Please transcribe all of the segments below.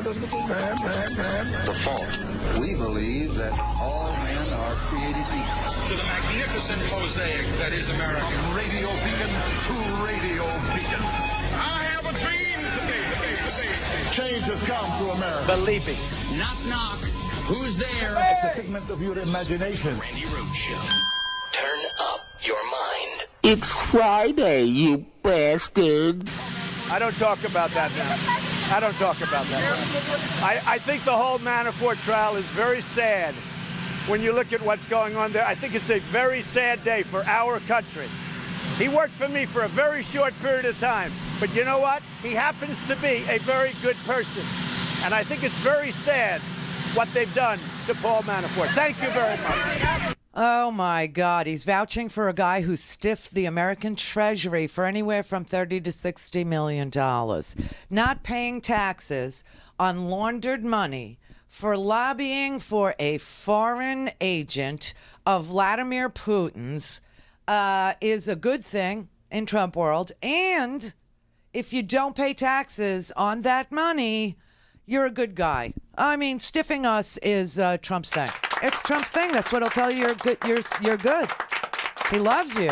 The fault. We believe that all men are created equal. To the magnificent mosaic that is America. From radio beacon to radio beacon. I have a dream today. Change has come to America. Believe me. Knock, knock. Who's there? It's a figment of your imagination. Randi Rhodes Show. Turn up your mind. It's Friday, you bastards. I don't talk about that now. I don't talk about that now. I think the whole Manafort trial is very sad. When you look at what's going on there, I think it's a very sad day for our country. He worked for me for a very short period of time. But you know what? He happens to be a very good person. And I think it's very sad what they've done to Paul Manafort. Thank you very much. Oh, my God. He's vouching for a guy who stiffed the American Treasury for anywhere from $30 to $60 million. Not paying taxes on laundered money for lobbying for a foreign agent of Vladimir Putin's is a good thing in Trump world. And if you don't pay taxes on that money, you're a good guy. I mean, stiffing us is Trump's thing. It's Trump's thing. That's what he'll tell you. You're good. You're good. He loves you.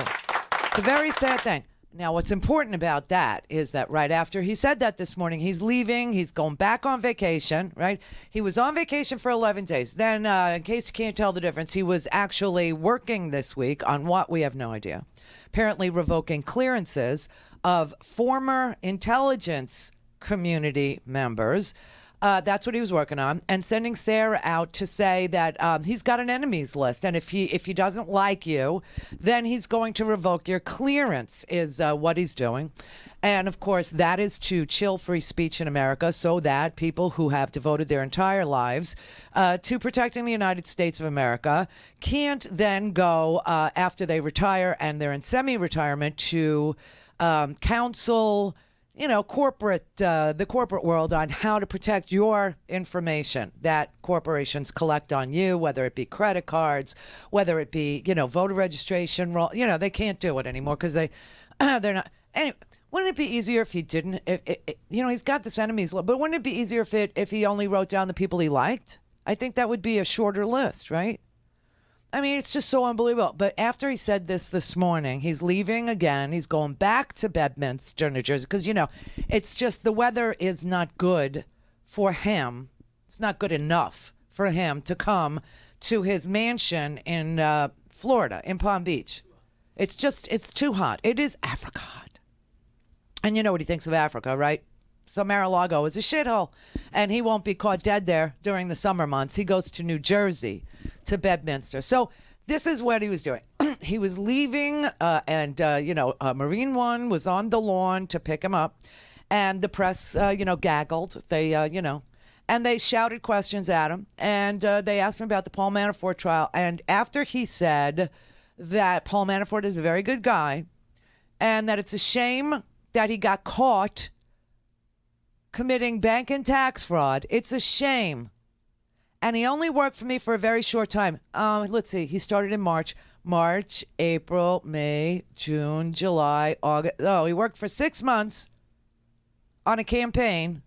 It's a very sad thing. Now, what's important about that is that right after he said that this morning, he's leaving. He's going back on vacation, right? He was on vacation for 11 days. Then, in case you can't tell the difference, he was actually working this week on what? We have no idea. Apparently revoking clearances of former intelligence community members. That's what he was working on, and sending Sarah out to say that he's got an enemies list, and if he doesn't like you, then he's going to revoke your clearance, is what he's doing. And of course, that is to chill free speech in America, so that people who have devoted their entire lives to protecting the United States of America can't then go after they retire and they're in semi-retirement to counsel, you know, the corporate world on how to protect your information that corporations collect on you, whether it be credit cards, whether it be, you know, voter registration roll. You know, they can't do it anymore because they're not. Anyway, wouldn't it be easier if he didn't? You know, he's got this enemies list, but wouldn't it be easier if he only wrote down the people he liked? I think that would be a shorter list, right? I mean, it's just so unbelievable. But after he said this morning, he's leaving again. He's going back to Bedminster, New Jersey, because, you know, it's just the weather is not good for him. It's not good enough for him to come to his mansion in Florida, in Palm Beach. It's too hot. It is Africa hot. And you know what he thinks of Africa, right? So Mar-a-Lago is a shithole, and he won't be caught dead there during the summer months. He goes to New Jersey, to Bedminster. So this is what he was doing. He was leaving, and Marine One was on the lawn to pick him up, and the press, gaggled. They, and they shouted questions at him, and they asked him about the Paul Manafort trial. And after he said that Paul Manafort is a very good guy, and that it's a shame that he got caught committing bank and tax fraud. It's a shame. And he only worked for me for a very short time. Let's see. He started in March, April, May, June, July, August. Oh, he worked for 6 months on a campaign.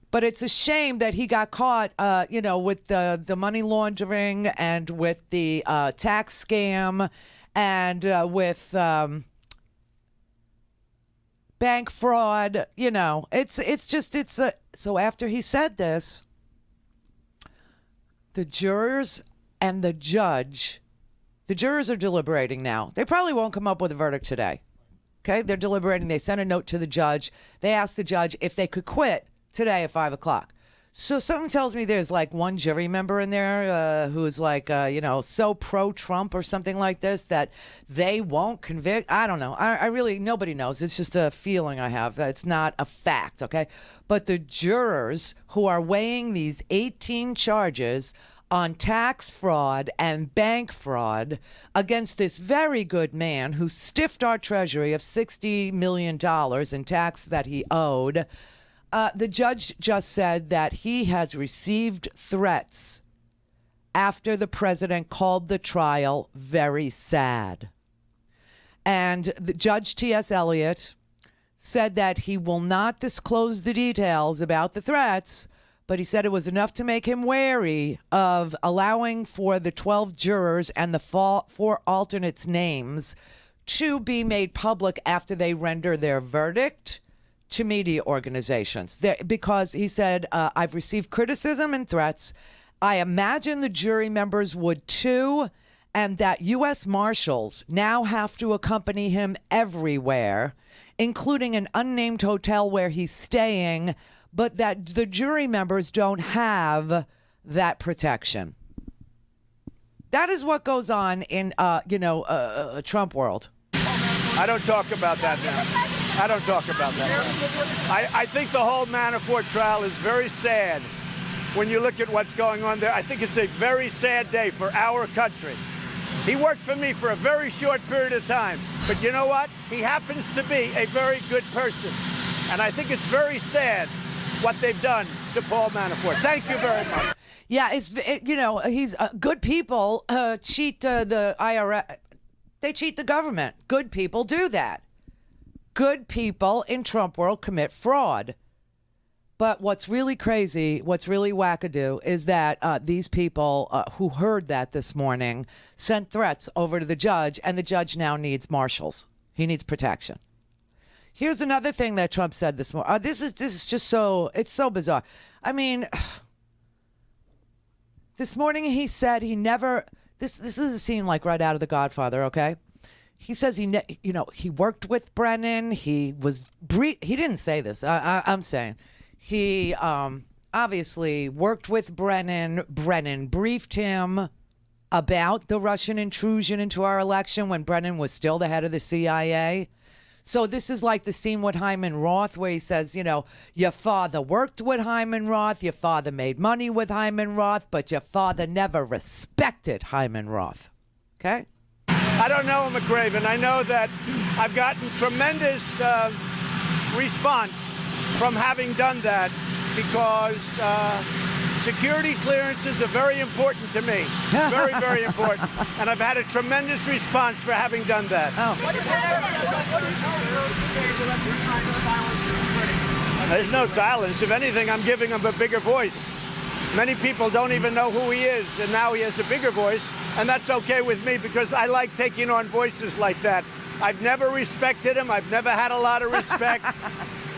But it's a shame that he got caught, with the money laundering and with the tax scam and with bank fraud. You know, so after he said this, the jurors and the judge, the jurors are deliberating now. They probably won't come up with a verdict today. Okay, they're deliberating. They sent a note to the judge. They asked the judge if they could quit today at 5 o'clock. So something tells me there's like one jury member in there who's like, so pro-Trump or something like this that they won't convict. I don't know. I really, nobody knows. It's just a feeling I have. It's not a fact, okay? But the jurors who are weighing these 18 charges on tax fraud and bank fraud against this very good man who stiffed our treasury of $60 million in tax that he owed. The judge just said that he has received threats after the president called the trial very sad. And the Judge T.S. Eliot said that he will not disclose the details about the threats, but he said it was enough to make him wary of allowing for the 12 jurors and the 4 alternates' names to be made public after they render their verdict to media organizations. Because he said, I've received criticism and threats. I imagine the jury members would too, and that U.S. Marshals now have to accompany him everywhere, including an unnamed hotel where he's staying, but that the jury members don't have that protection. That is what goes on in, Trump world. I don't talk about that now. I don't talk about that. I think the whole Manafort trial is very sad when you look at what's going on there. I think it's a very sad day for our country. He worked for me for a very short period of time, but you know what? He happens to be a very good person, and I think it's very sad what they've done to Paul Manafort. Thank you very much. Yeah, he's good people cheat the IRS. They cheat the government. Good people do that. Good people in Trump world commit fraud. But what's really crazy, what's really wackadoo, is that these people who heard that this morning sent threats over to the judge, and the judge now needs marshals. He needs protection. Here's another thing that Trump said this morning. This is just it's so bizarre. I mean, this morning he said he never. This is a scene like right out of The Godfather. Okay, he says he worked with Brennan. He didn't say this. I'm saying. He obviously worked with Brennan. Brennan briefed him about the Russian intrusion into our election when Brennan was still the head of the CIA. So this is like the scene with Hyman Roth where he says, your father worked with Hyman Roth, your father made money with Hyman Roth, but your father never respected Hyman Roth. Okay? I don't know him, McRaven. I know that I've gotten tremendous response from having done that because security clearances are very important to me. Very, very important. And I've had a tremendous response for having done that. There's no silence. If anything, I'm giving him a bigger voice. Many people don't even know who he is, and now he has a bigger voice, and that's okay with me because I like taking on voices like that. I've never respected him. I've never had a lot of respect.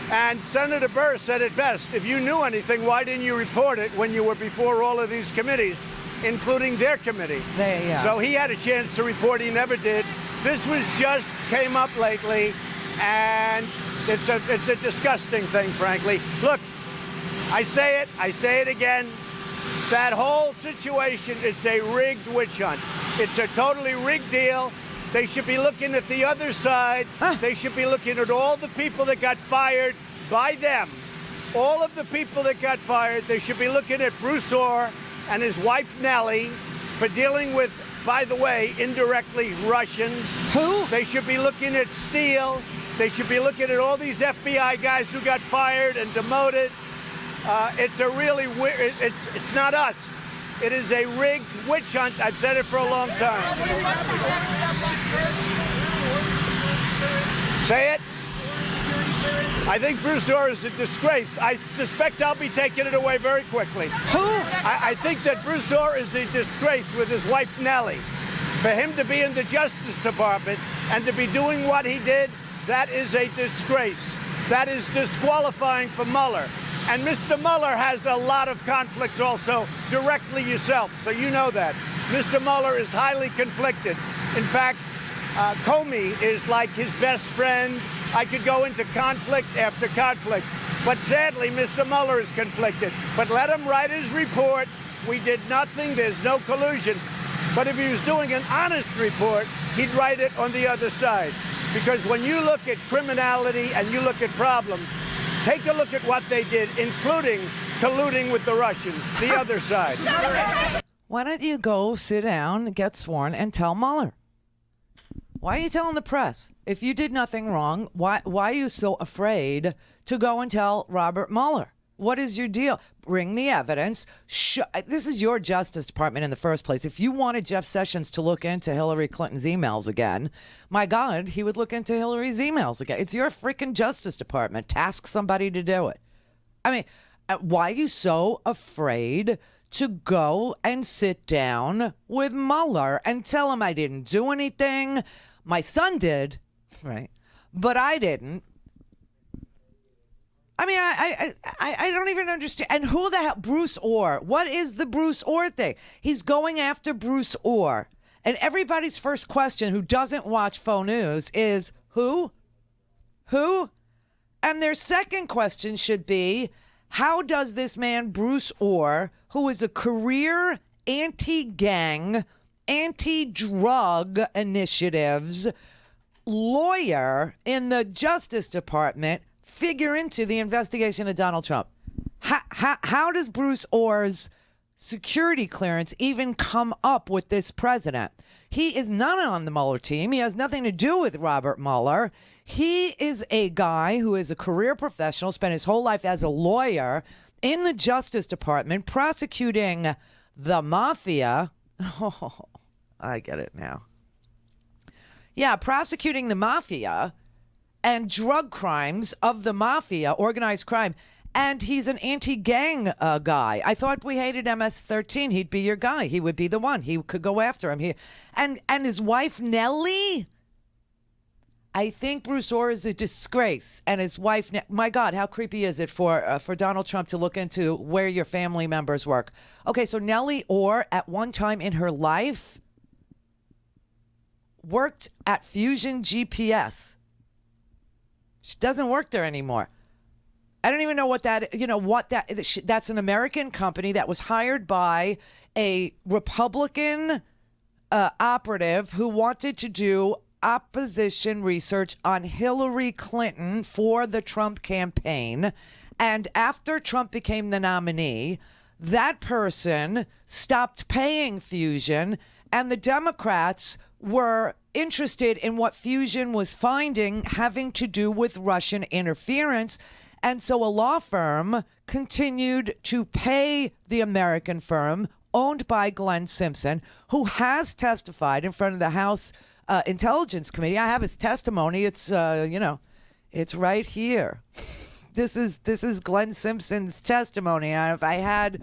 And Senator Burr said it best. If you knew anything, why didn't you report it when you were before all of these committees, including their committee? So he had a chance to report. He never did. This came up lately, and it's a disgusting thing, frankly. Look, I say it again. That whole situation is a rigged witch hunt. It's a totally rigged deal. They should be looking at the other side. They should be looking at all the people that got fired by them. All of the people that got fired, they should be looking at Bruce Orr and his wife Nellie for dealing with, by the way, indirectly Russians. Who? They should be looking at Steele. They should be looking at all these FBI guys who got fired and demoted. It's a really weird, it's not us. It is a rigged witch hunt. I've said it for a long time. Say it. I think Bruce Orr is a disgrace. I suspect I'll be taking it away very quickly. Who? I think that Bruce Orr is a disgrace with his wife Nellie. For him to be in the Justice Department and to be doing what he did, that is a disgrace. That is disqualifying for Mueller. And Mr. Mueller has a lot of conflicts also, directly yourself, so you know that. Mr. Mueller is highly conflicted. In fact, Comey is like his best friend. I could go into conflict after conflict. But sadly, Mr. Mueller is conflicted. But let him write his report. We did nothing. There's no collusion. But if he was doing an honest report, he'd write it on the other side. Because when you look at criminality and you look at problems, take a look at what they did, including colluding with the Russians, the other side. Why don't you go sit down, get sworn, and tell Mueller? Why are you telling the press? If you did nothing wrong, why are you so afraid to go and tell Robert Mueller? What is your deal? Bring the evidence. This is your Justice Department in the first place. If you wanted Jeff Sessions to look into Hillary Clinton's emails again, my God, he would look into Hillary's emails again. It's your freaking Justice Department. Task somebody to do it. I mean, why are you so afraid to go and sit down with Mueller and tell him I didn't do anything? My son did, right? But I didn't. I mean, I don't even understand. And who the hell? Bruce Orr. What is the Bruce Orr thing? He's going after Bruce Orr. And everybody's first question who doesn't watch faux news is, who? Who? And their second question should be, how does this man, Bruce Orr, who is a career anti-gang, anti-drug initiatives lawyer in the Justice Department, figure into the investigation of Donald Trump? How does Bruce Orr's security clearance even come up with this president? He is not on the Mueller team. He has nothing to do with Robert Mueller. He is a guy who is a career professional, spent his whole life as a lawyer in the Justice Department prosecuting the mafia. Oh, I get it now. Yeah, prosecuting the mafia and drug crimes of the mafia, organized crime. And he's an anti-gang guy. I thought we hated MS-13. He'd be your guy. He would be the one. He could go after him. And his wife, Nellie? I think Bruce Orr is a disgrace. And his wife, my God, how creepy is it for Donald Trump to look into where your family members work? Okay, so Nellie Orr, at one time in her life, worked at Fusion GPS. She doesn't work there anymore. I don't even know that's an American company that was hired by a Republican operative who wanted to do opposition research on Hillary Clinton for the Trump campaign. And after Trump became the nominee, that person stopped paying Fusion, and the Democrats were interested in what Fusion was finding having to do with Russian interference. And so a law firm continued to pay the American firm owned by Glenn Simpson, who has testified in front of the House Intelligence Committee. I have his testimony. It's, it's right here. This is Glenn Simpson's testimony. If I had,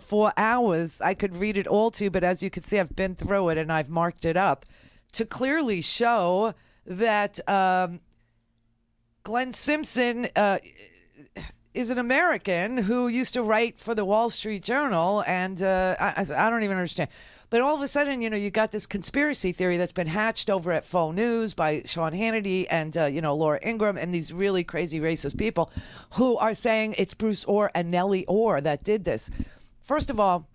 4 hours, I could read it all to you. But as you can see, I've been through it and I've marked it up to clearly show that Glenn Simpson is an American who used to write for the Wall Street Journal. And I don't even understand. But all of a sudden, you got this conspiracy theory that's been hatched over at Faux News by Sean Hannity and, Laura Ingraham and these really crazy racist people who are saying it's Bruce Orr and Nellie Orr that did this. First of all,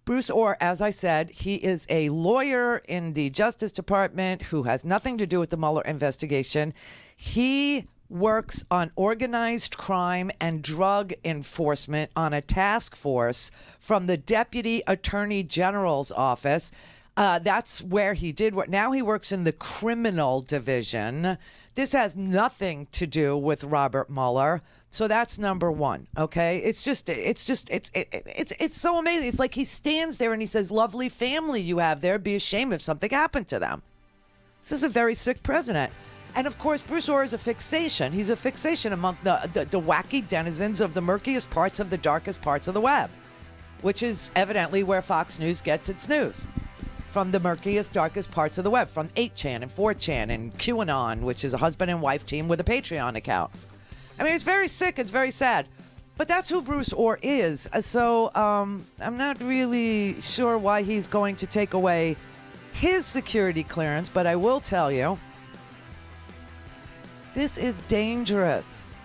Bruce Orr, as I said, he is a lawyer in the Justice Department who has nothing to do with the Mueller investigation. He works on organized crime and drug enforcement on a task force from the Deputy Attorney General's office. That's where he did work. Now he works in the criminal division. This has nothing to do with Robert Mueller. So that's number one. Okay. It's so amazing. It's like he stands there and he says, lovely family you have there. Be ashamed if something happened to them. This is a very sick president. And of course, Bruce Orr is a fixation. He's a fixation among the wacky denizens of the murkiest parts of the darkest parts of the web, which is evidently where Fox News gets its news. From the murkiest, darkest parts of the web, from 8chan and 4chan and QAnon, which is a husband and wife team with a Patreon account. I mean, it's very sick. It's very sad. But that's who Bruce Orr is. So I'm not really sure why he's going to take away his security clearance, but I will tell you, this is dangerous.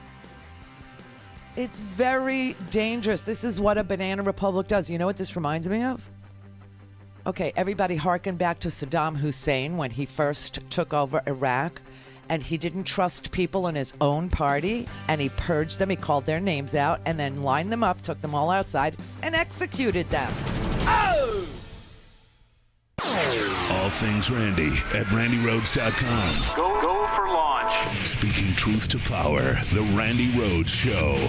It's very dangerous. This is what a banana republic does. You know what this reminds me of? Okay, everybody harken back to Saddam Hussein when he first took over Iraq, and he didn't trust people in his own party, and he purged them, he called their names out, and then lined them up, took them all outside, and executed them. Oh! all things Randy at RandyRhodes.com. Go for launch. Speaking truth to power, The Randi Rhodes Show.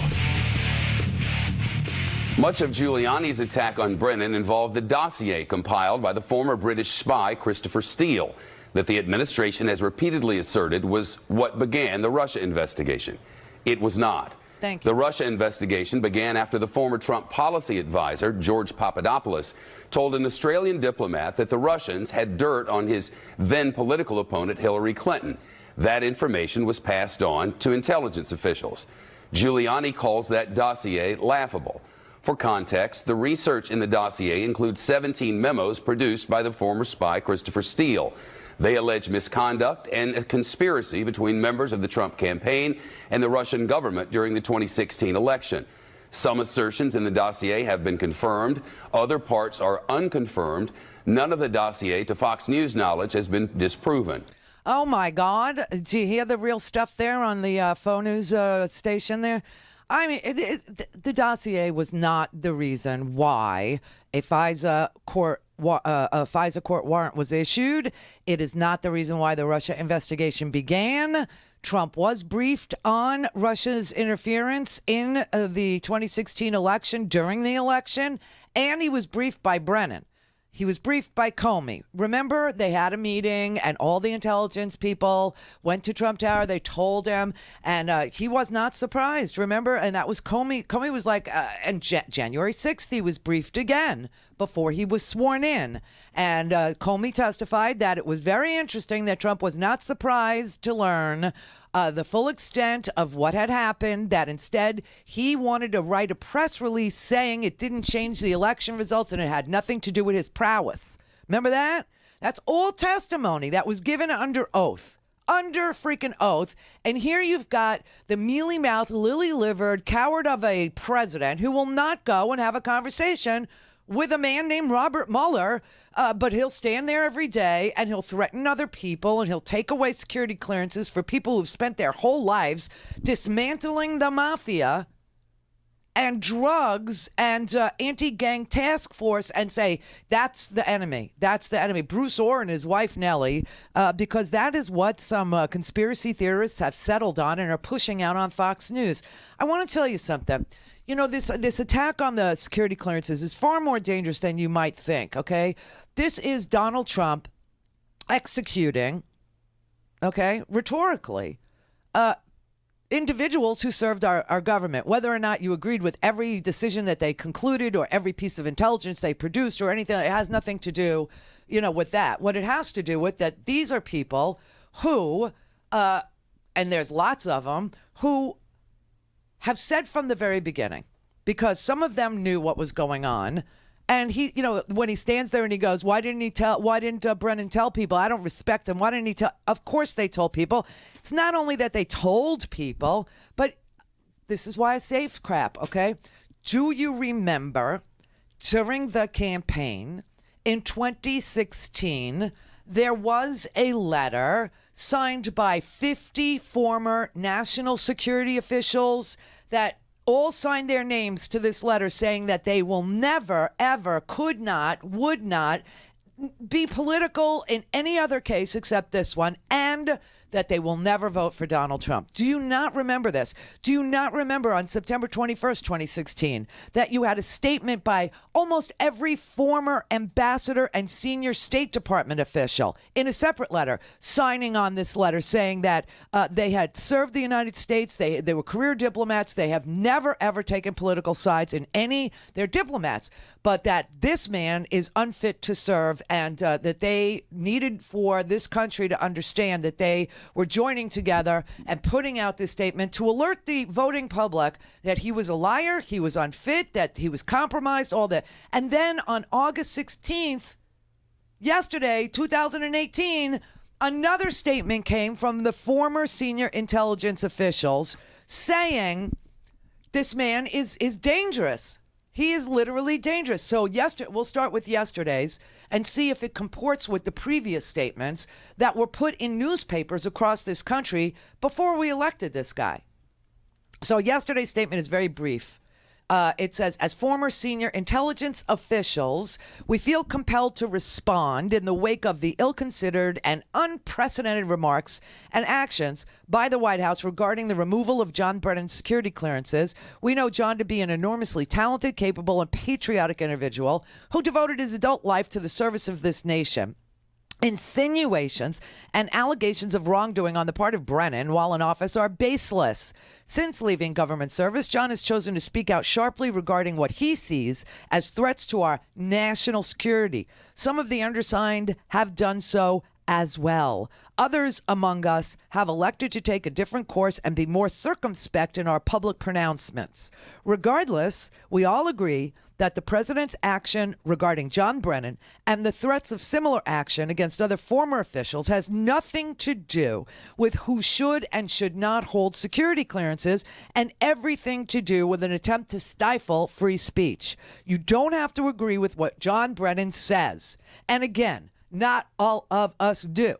Much of Giuliani's attack on Brennan involved the dossier compiled by the former British spy Christopher Steele that the administration has repeatedly asserted was what began the Russia investigation. It was not. Thank you. The Russia investigation began after the former Trump policy advisor, George Papadopoulos, told an Australian diplomat that the Russians had dirt on his then political opponent, Hillary Clinton. That information was passed on to intelligence officials. Giuliani calls that dossier laughable. For context, the research in the dossier includes 17 memos produced by the former spy Christopher Steele. They allege misconduct and a conspiracy between members of the Trump campaign and the Russian government during the 2016 election. Some assertions in the dossier have been confirmed. Other parts are unconfirmed. None of the dossier, to Fox News knowledge, has been disproven. Oh, my God. Do you hear the real stuff there on the Faux News station there? I mean, the dossier was not the reason why a FISA court warrant was issued. It is not the reason why the Russia investigation began. Trump was briefed on Russia's interference in the 2016 election, during the election, and he was briefed by Brennan. He was briefed by Comey. Remember, they had a meeting and all the intelligence people went to Trump Tower. They told him, and he was not surprised. Remember, and that was Comey. Comey was like, and January 6th, he was briefed again before he was sworn in. And Comey testified that it was very interesting that Trump was not surprised to learn the full extent of what had happened, that instead he wanted to write a press release saying it didn't change the election results and it had nothing to do with his prowess. Remember that? That's all testimony that was given under oath. Under freaking oath. And here you've got the mealy-mouthed, lily-livered coward of a president who will not go and have a conversation with a man named Robert Mueller, but he'll stand there every day and he'll threaten other people and he'll take away security clearances for people who've spent their whole lives dismantling the mafia and drugs and anti-gang task force and say, that's the enemy. That's the enemy. Bruce Orr and his wife, Nellie, because that is what some conspiracy theorists have settled on and are pushing out on Fox News. I want to tell you something. You know, this attack on the security clearances is far more dangerous than you might think, okay? This is Donald Trump executing, okay, rhetorically, individuals who served our government, whether or not you agreed with every decision that they concluded or every piece of intelligence they produced or anything. It has nothing to do, you know, with that. What it has to do with that these are people who, and there's lots of them, who have said from the very beginning, because some of them knew what was going on. And he, you know, when he stands there and he goes, why didn't Brennan tell people? I don't respect him. Why didn't he tell? Of course they told people. It's not only that they told people, but this is why I say crap, okay? Do you remember during the campaign in 2016, there was a letter signed by 50 former national security officials that all signed their names to this letter saying that they will never, ever, could not, would not be political in any other case except this one, and that they will never vote for Donald Trump. Do you not remember this? Do you not remember on September 21st, 2016, that you had a statement by almost every former ambassador and senior State Department official in a separate letter signing on this letter saying that they had served the United States, they were career diplomats, they have never, ever taken political sides in any, they're diplomats, but that this man is unfit to serve and that they needed for this country to understand that they were joining together and putting out this statement to alert the voting public that he was a liar, he was unfit, that he was compromised, all that. And then on August 16th, yesterday, 2018, another statement came from the former senior intelligence officials saying this man is dangerous. He is literally dangerous. So we'll start with yesterday's and see if it comports with the previous statements that were put in newspapers across this country before we elected this guy. So yesterday's statement is very brief. It says, as former senior intelligence officials, we feel compelled to respond in the wake of the ill-considered and unprecedented remarks and actions by the White House regarding the removal of John Brennan's security clearances. We know John to be an enormously talented, capable, and patriotic individual who devoted his adult life to the service of this nation. Insinuations and allegations of wrongdoing on the part of Brennan while in office are baseless. Since leaving government service, John has chosen to speak out sharply regarding what he sees as threats to our national security. Some of the undersigned have done so as well. Others among us have elected to take a different course and be more circumspect in our public pronouncements. Regardless, we all agree that the president's action regarding John Brennan and the threats of similar action against other former officials has nothing to do with who should and should not hold security clearances, and everything to do with an attempt to stifle free speech. You don't have to agree with what John Brennan says. And again, not all of us do.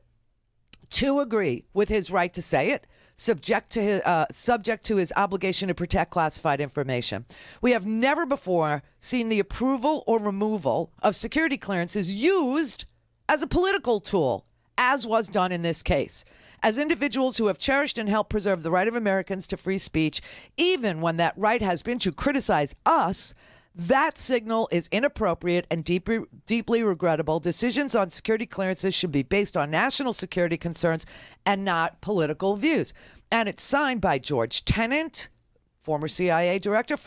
To agree with his right to say it, subject to his obligation to protect classified information. We have never before seen the approval or removal of security clearances used as a political tool, as was done in this case. As individuals who have cherished and helped preserve the right of Americans to free speech, even when that right has been to criticize us, that signal is inappropriate and deeply regrettable. Decisions on security clearances should be based on national security concerns and not political views. And it's signed by George Tenet, former CIA director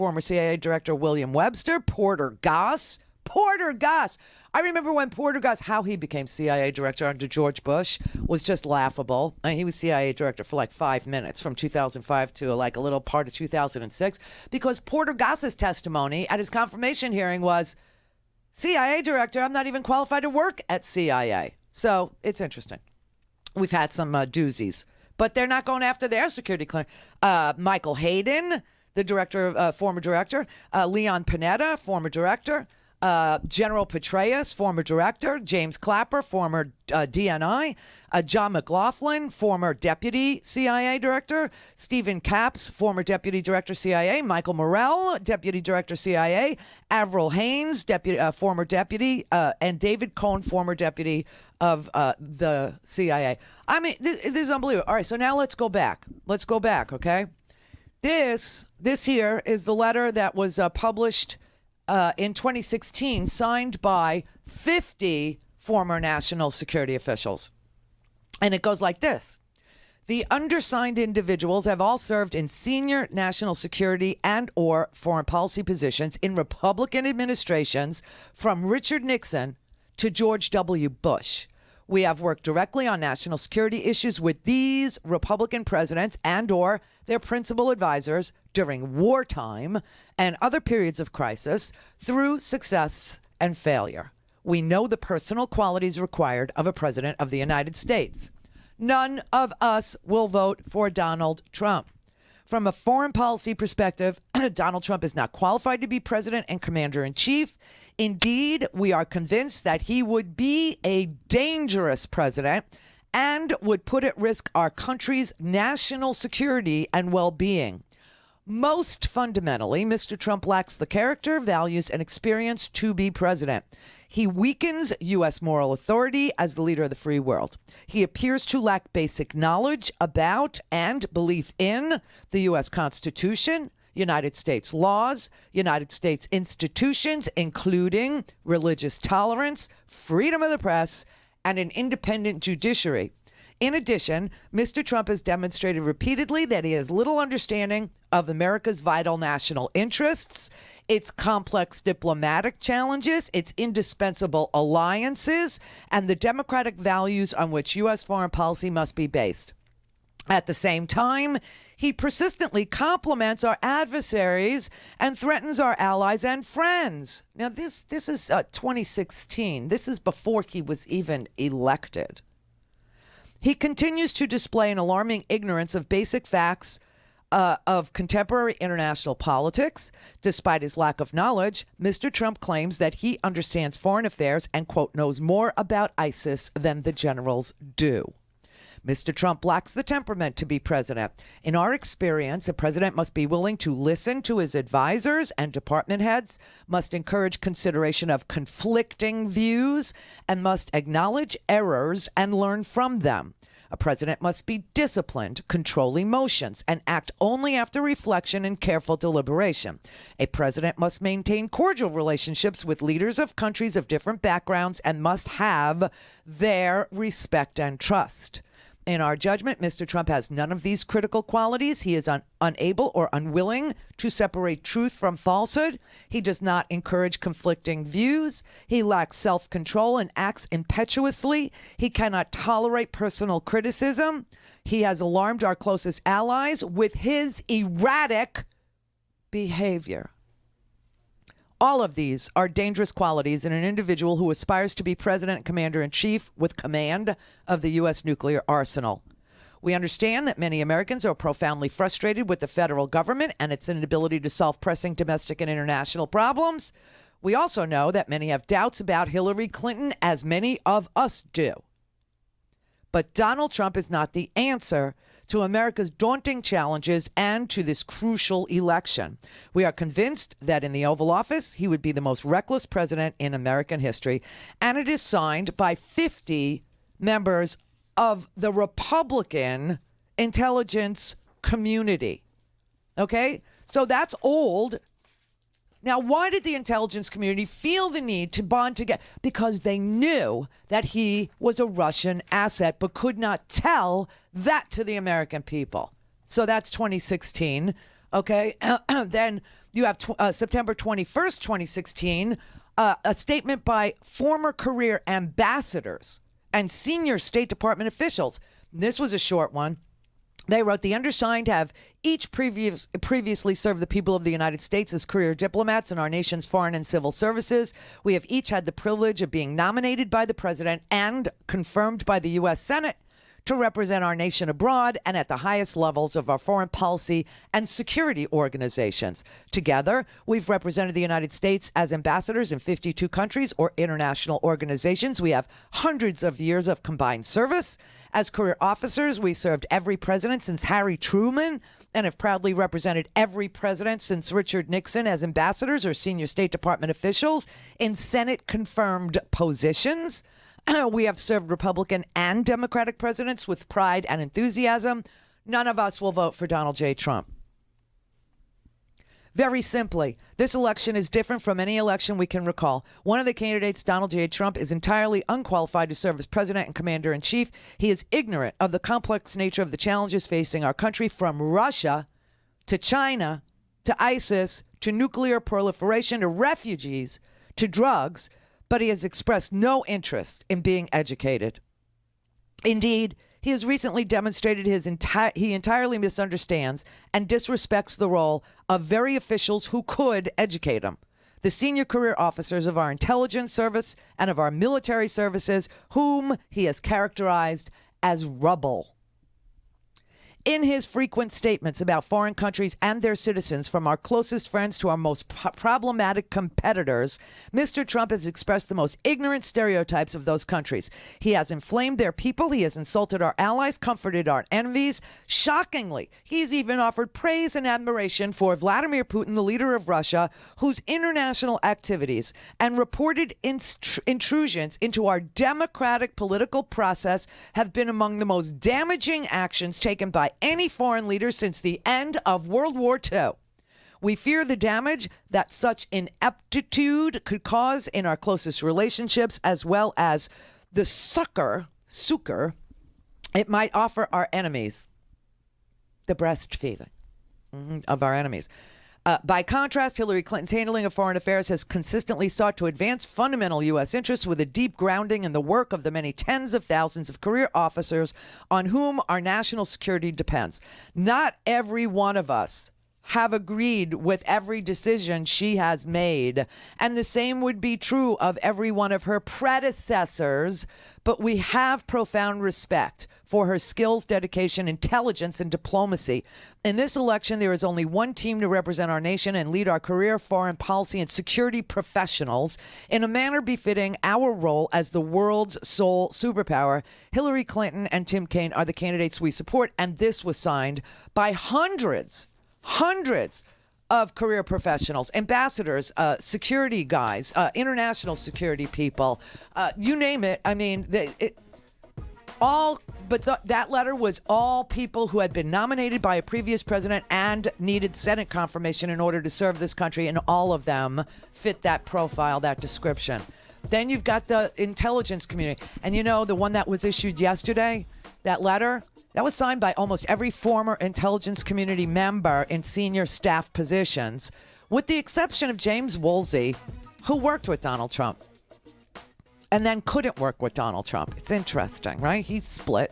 William Webster, Porter Goss. I remember when Porter Goss, how he became CIA director under George Bush was just laughable. I mean, he was CIA director for like 5 minutes from 2005 to like a little part of 2006, because Porter Goss's testimony at his confirmation hearing was, CIA director, I'm not even qualified to work at CIA. So it's interesting. We've had some doozies, but they're not going after their security clearance. Michael Hayden, the former director, Leon Panetta, former director, General Petraeus, former director, James Clapper, former DNI, John McLaughlin, former deputy CIA director, Stephen Capps, former deputy director CIA, Michael Morrell, deputy director CIA, Avril Haines, former deputy, and David Cohn, former deputy of the CIA. I mean, this is unbelievable. All right, so now let's go back, okay? This here is the letter that was published in 2016, signed by 50 former national security officials. And it goes like this. The undersigned individuals have all served in senior national security and or foreign policy positions in Republican administrations from Richard Nixon to George W. Bush. We have worked directly on national security issues with these Republican presidents and or their principal advisors during wartime and other periods of crisis through success and failure. We know the personal qualities required of a president of the United States. None of us will vote for Donald Trump. From a foreign policy perspective, Donald Trump is not qualified to be president and commander-in-chief. Indeed, we are convinced that he would be a dangerous president and would put at risk our country's national security and well-being. Most fundamentally, Mr. Trump lacks the character, values, and experience to be president. He weakens U.S. moral authority as the leader of the free world. He appears to lack basic knowledge about and belief in the U.S. Constitution, United States laws, United States institutions, including religious tolerance, freedom of the press, and an independent judiciary. In addition, Mr. Trump has demonstrated repeatedly that he has little understanding of America's vital national interests, its complex diplomatic challenges, its indispensable alliances, and the democratic values on which U.S. foreign policy must be based. At the same time, he persistently compliments our adversaries and threatens our allies and friends. Now, this is 2016. This is before he was even elected. He continues to display an alarming ignorance of basic facts of contemporary international politics. Despite his lack of knowledge, Mr. Trump claims that he understands foreign affairs and, quote, knows more about ISIS than the generals do. Mr. Trump lacks the temperament to be president. In our experience, a president must be willing to listen to his advisors and department heads, must encourage consideration of conflicting views, and must acknowledge errors and learn from them. A president must be disciplined, control emotions, and act only after reflection and careful deliberation. A president must maintain cordial relationships with leaders of countries of different backgrounds and must have their respect and trust. In our judgment, Mr. Trump has none of these critical qualities. He is unable or unwilling to separate truth from falsehood. He does not encourage conflicting views. He lacks self-control and acts impetuously. He cannot tolerate personal criticism. He has alarmed our closest allies with his erratic behavior. All of these are dangerous qualities in an individual who aspires to be president and commander-in-chief with command of the U.S. nuclear arsenal. We understand that many Americans are profoundly frustrated with the federal government and its inability to solve pressing domestic and international problems. We also know that many have doubts about Hillary Clinton, as many of us do. But Donald Trump is not the answer to America's daunting challenges and to this crucial election. We are convinced that in the Oval Office, he would be the most reckless president in American history. And it is signed by 50 members of the Republican intelligence community. Okay? So that's old. Now, why did the intelligence community feel the need to bond together? Because they knew that he was a Russian asset, but could not tell that to the American people. So that's 2016. Okay. Then you have September 21st, 2016, a statement by former career ambassadors and senior State Department officials. This was a short one. They wrote, the undersigned have each previously served the people of the United States as career diplomats in our nation's foreign and civil services. We have each had the privilege of being nominated by the president and confirmed by the U.S. Senate to represent our nation abroad and at the highest levels of our foreign policy and security organizations. Together, we've represented the United States as ambassadors in 52 countries or international organizations. We have hundreds of years of combined service. As career officers, we served every president since Harry Truman and have proudly represented every president since Richard Nixon as ambassadors or senior State Department officials in Senate-confirmed positions. We have served Republican and Democratic presidents with pride and enthusiasm. None of us will vote for Donald J. Trump. Very simply, this election is different from any election we can recall. One of the candidates, Donald J. Trump, is entirely unqualified to serve as president and commander-in-chief. He is ignorant of the complex nature of the challenges facing our country, from Russia to China to ISIS to nuclear proliferation to refugees to drugs, but he has expressed no interest in being educated. Indeed, he has recently demonstrated he entirely misunderstands and disrespects the role of very officials who could educate him. The senior career officers of our intelligence service and of our military services, whom he has characterized as rubble. In his frequent statements about foreign countries and their citizens, from our closest friends to our most problematic competitors, Mr. Trump has expressed the most ignorant stereotypes of those countries. He has inflamed their people. He has insulted our allies, comforted our enemies. Shockingly, he's even offered praise and admiration for Vladimir Putin, the leader of Russia, whose international activities and reported intrusions into our democratic political process have been among the most damaging actions taken by any foreign leader since the end of World War II. We fear the damage that such ineptitude could cause in our closest relationships, as well as the succor it might offer our enemies, the breastfeeding of our enemies. By contrast, Hillary Clinton's handling of foreign affairs has consistently sought to advance fundamental U.S. interests with a deep grounding in the work of the many tens of thousands of career officers on whom our national security depends. Not every one of us have agreed with every decision she has made. And the same would be true of every one of her predecessors. But we have profound respect for her skills, dedication, intelligence, and diplomacy. In this election, there is only one team to represent our nation and lead our career foreign policy and security professionals in a manner befitting our role as the world's sole superpower. Hillary Clinton and Tim Kaine are the candidates we support, and this was signed by hundreds of career professionals, ambassadors, security guys, international security people, you name it. I mean, that letter was all people who had been nominated by a previous president and needed Senate confirmation in order to serve this country, and all of them fit that profile, that description. Then you've got the intelligence community. And you know, the one that was issued yesterday, that letter, that was signed by almost every former intelligence community member in senior staff positions, with the exception of James Woolsey, who worked with Donald Trump and then couldn't work with Donald Trump. It's interesting, right? He's split.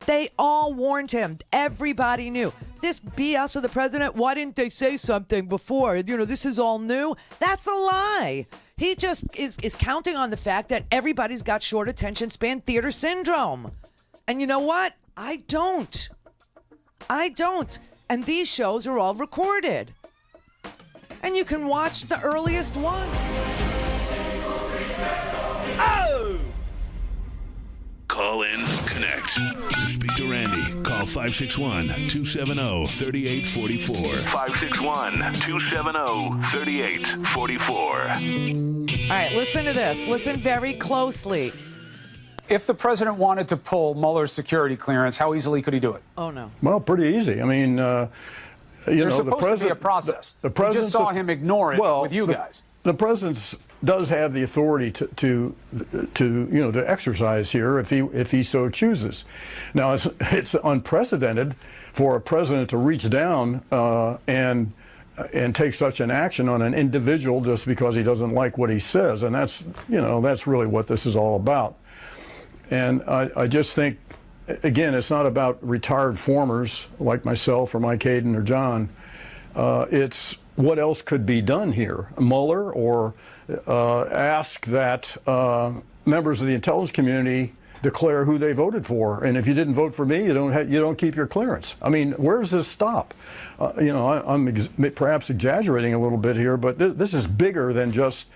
They all warned him. Everybody knew. This BS of the president, why didn't they say something before? You know, this is all new. That's a lie. He just is counting on the fact that everybody's got short attention span theater syndrome. And you know what? I don't. And these shows are all recorded. And you can watch the earliest one. Oh! Call in, connect. To speak to Randi, call 561-270-3844. 561-270-3844. All right, listen to this. Listen very closely. If the president wanted to pull Mueller's security clearance, how easily could he do it? Oh, no. Well, pretty easy. I mean, There's supposed to be a process. The president just saw him ignore it with you guys. The president does have the authority to exercise here if he so chooses. Now, it's unprecedented for a president to reach down and take such an action on an individual just because he doesn't like what he says, and that's really what this is all about. And I just think, again, it's not about retired formers like myself or Mike Hayden or John. It's what else could be done here. Mueller, or ask that members of the intelligence community declare who they voted for. And if you didn't vote for me, you don't keep your clearance. I mean, where does this stop? I'm perhaps exaggerating a little bit here, but this is bigger than just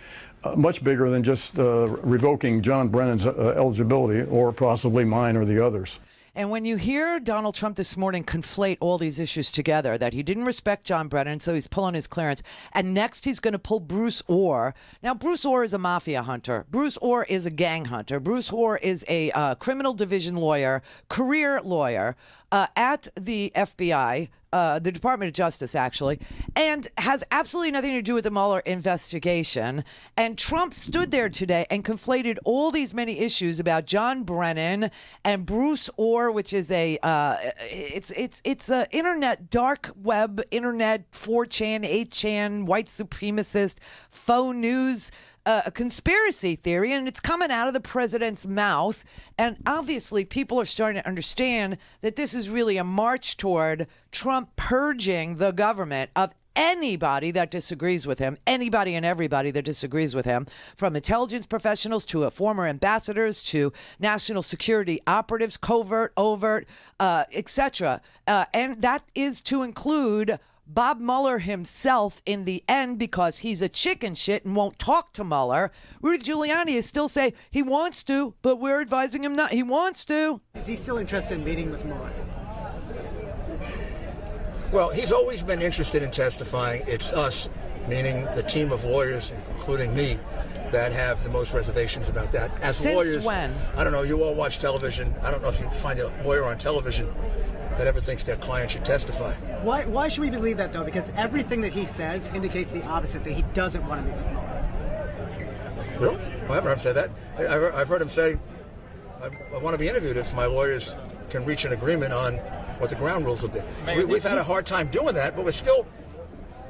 much bigger than just revoking John Brennan's eligibility, or possibly mine or the others. And when you hear Donald Trump this morning conflate all these issues together, that he didn't respect John Brennan, so he's pulling his clearance, and next he's going to pull Bruce Orr. Now, Bruce Orr is a mafia hunter. Bruce Orr is a gang hunter. Bruce Orr is a criminal division lawyer, career lawyer at the FBI, the Department of Justice, actually, and has absolutely nothing to do with the Mueller investigation. And Trump stood there today and conflated all these many issues about John Brennan and Bruce Orr, which is it's a internet, dark web, internet, 4chan, 8chan, white supremacist, faux news, a conspiracy theory, and it's coming out of the president's mouth. And obviously people are starting to understand that this is really a march toward Trump purging the government of anybody that disagrees with him, anybody and everybody that disagrees with him, from intelligence professionals to former ambassadors to national security operatives, covert, overt, etc. And that is to include Bob Mueller himself in the end, because he's a chicken shit and won't talk to Mueller. Rudy Giuliani is still saying he wants to, but we're advising him not. He wants to. Is he still interested in meeting with Mueller? Well, he's always been interested in testifying. It's us, meaning the team of lawyers, including me, that have the most reservations about that. As Since lawyers, when? I don't know, you all watch television. I don't know if you find a lawyer on television that ever thinks their client should testify. Why should we believe that, though? Because everything that he says indicates the opposite, that he doesn't want to meet with Mueller. Really? I haven't heard him say that. I've heard him say, I want to be interviewed if my lawyers can reach an agreement on what the ground rules will be. We've had a hard time doing that, but we're still,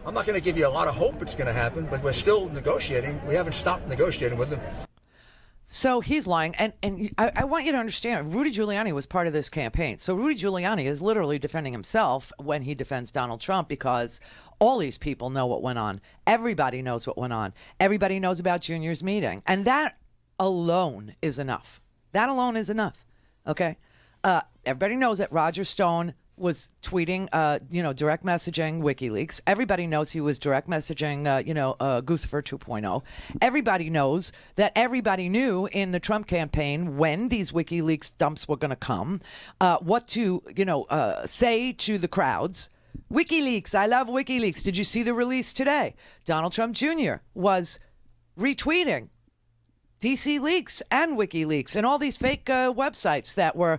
I'm not going to give you a lot of hope it's going to happen, but we're still negotiating. We haven't stopped negotiating with them. So he's lying, and I want you to understand, Rudy Giuliani was part of this campaign. So Rudy Giuliani is literally defending himself when he defends Donald Trump, because all these people know what went on. Everybody knows what went on. Everybody knows about Junior's meeting. And that alone is enough. That alone is enough, okay? Everybody knows that Roger Stone was tweeting, direct messaging WikiLeaks. Everybody knows he was direct messaging, Guccifer 2.0. Everybody knows that everybody knew in the Trump campaign when these WikiLeaks dumps were going to come, what to, say to the crowds. WikiLeaks, I love WikiLeaks. Did you see the release today? Donald Trump Jr. was retweeting DC Leaks and WikiLeaks and all these fake websites that were,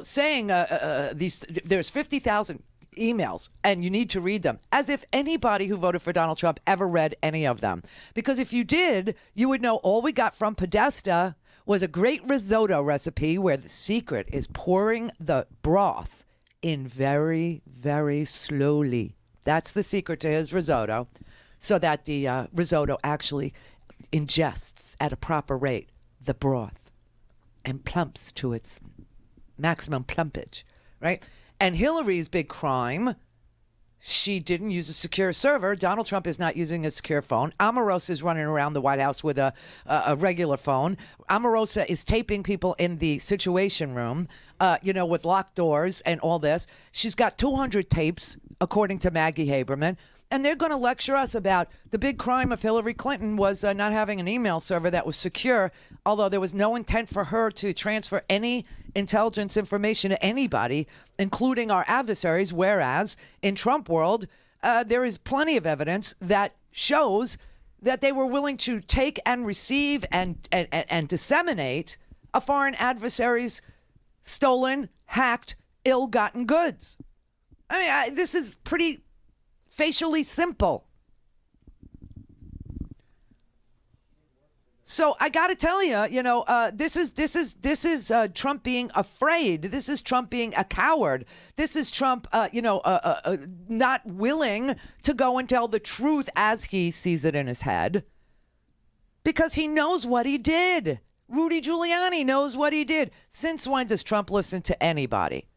saying there's 50,000 emails and you need to read them, as if anybody who voted for Donald Trump ever read any of them. Because if you did, you would know all we got from Podesta was a great risotto recipe where the secret is pouring the broth in very, very slowly. That's the secret to his risotto, so that the risotto actually ingests at a proper rate the broth and plumps to its maximum plumpage, right? And Hillary's big crime, she didn't use a secure server. Donald Trump is not using a secure phone. Omarosa is running around the White House with a regular phone. Omarosa is taping people in the Situation Room, with locked doors and all this. She's got 200 tapes, according to Maggie Haberman. And they're going to lecture us about the big crime of Hillary Clinton was not having an email server that was secure, although there was no intent for her to transfer any intelligence information to anybody, including our adversaries, whereas in Trump world, there is plenty of evidence that shows that they were willing to take and receive and disseminate a foreign adversary's stolen, hacked, ill-gotten goods. I mean, this is pretty facially simple. So I got to tell you, this is Trump being afraid. This is Trump being a coward. This is Trump, not willing to go and tell the truth as he sees it in his head, because he knows what he did. Rudy Giuliani knows what he did. Since when does Trump listen to anybody?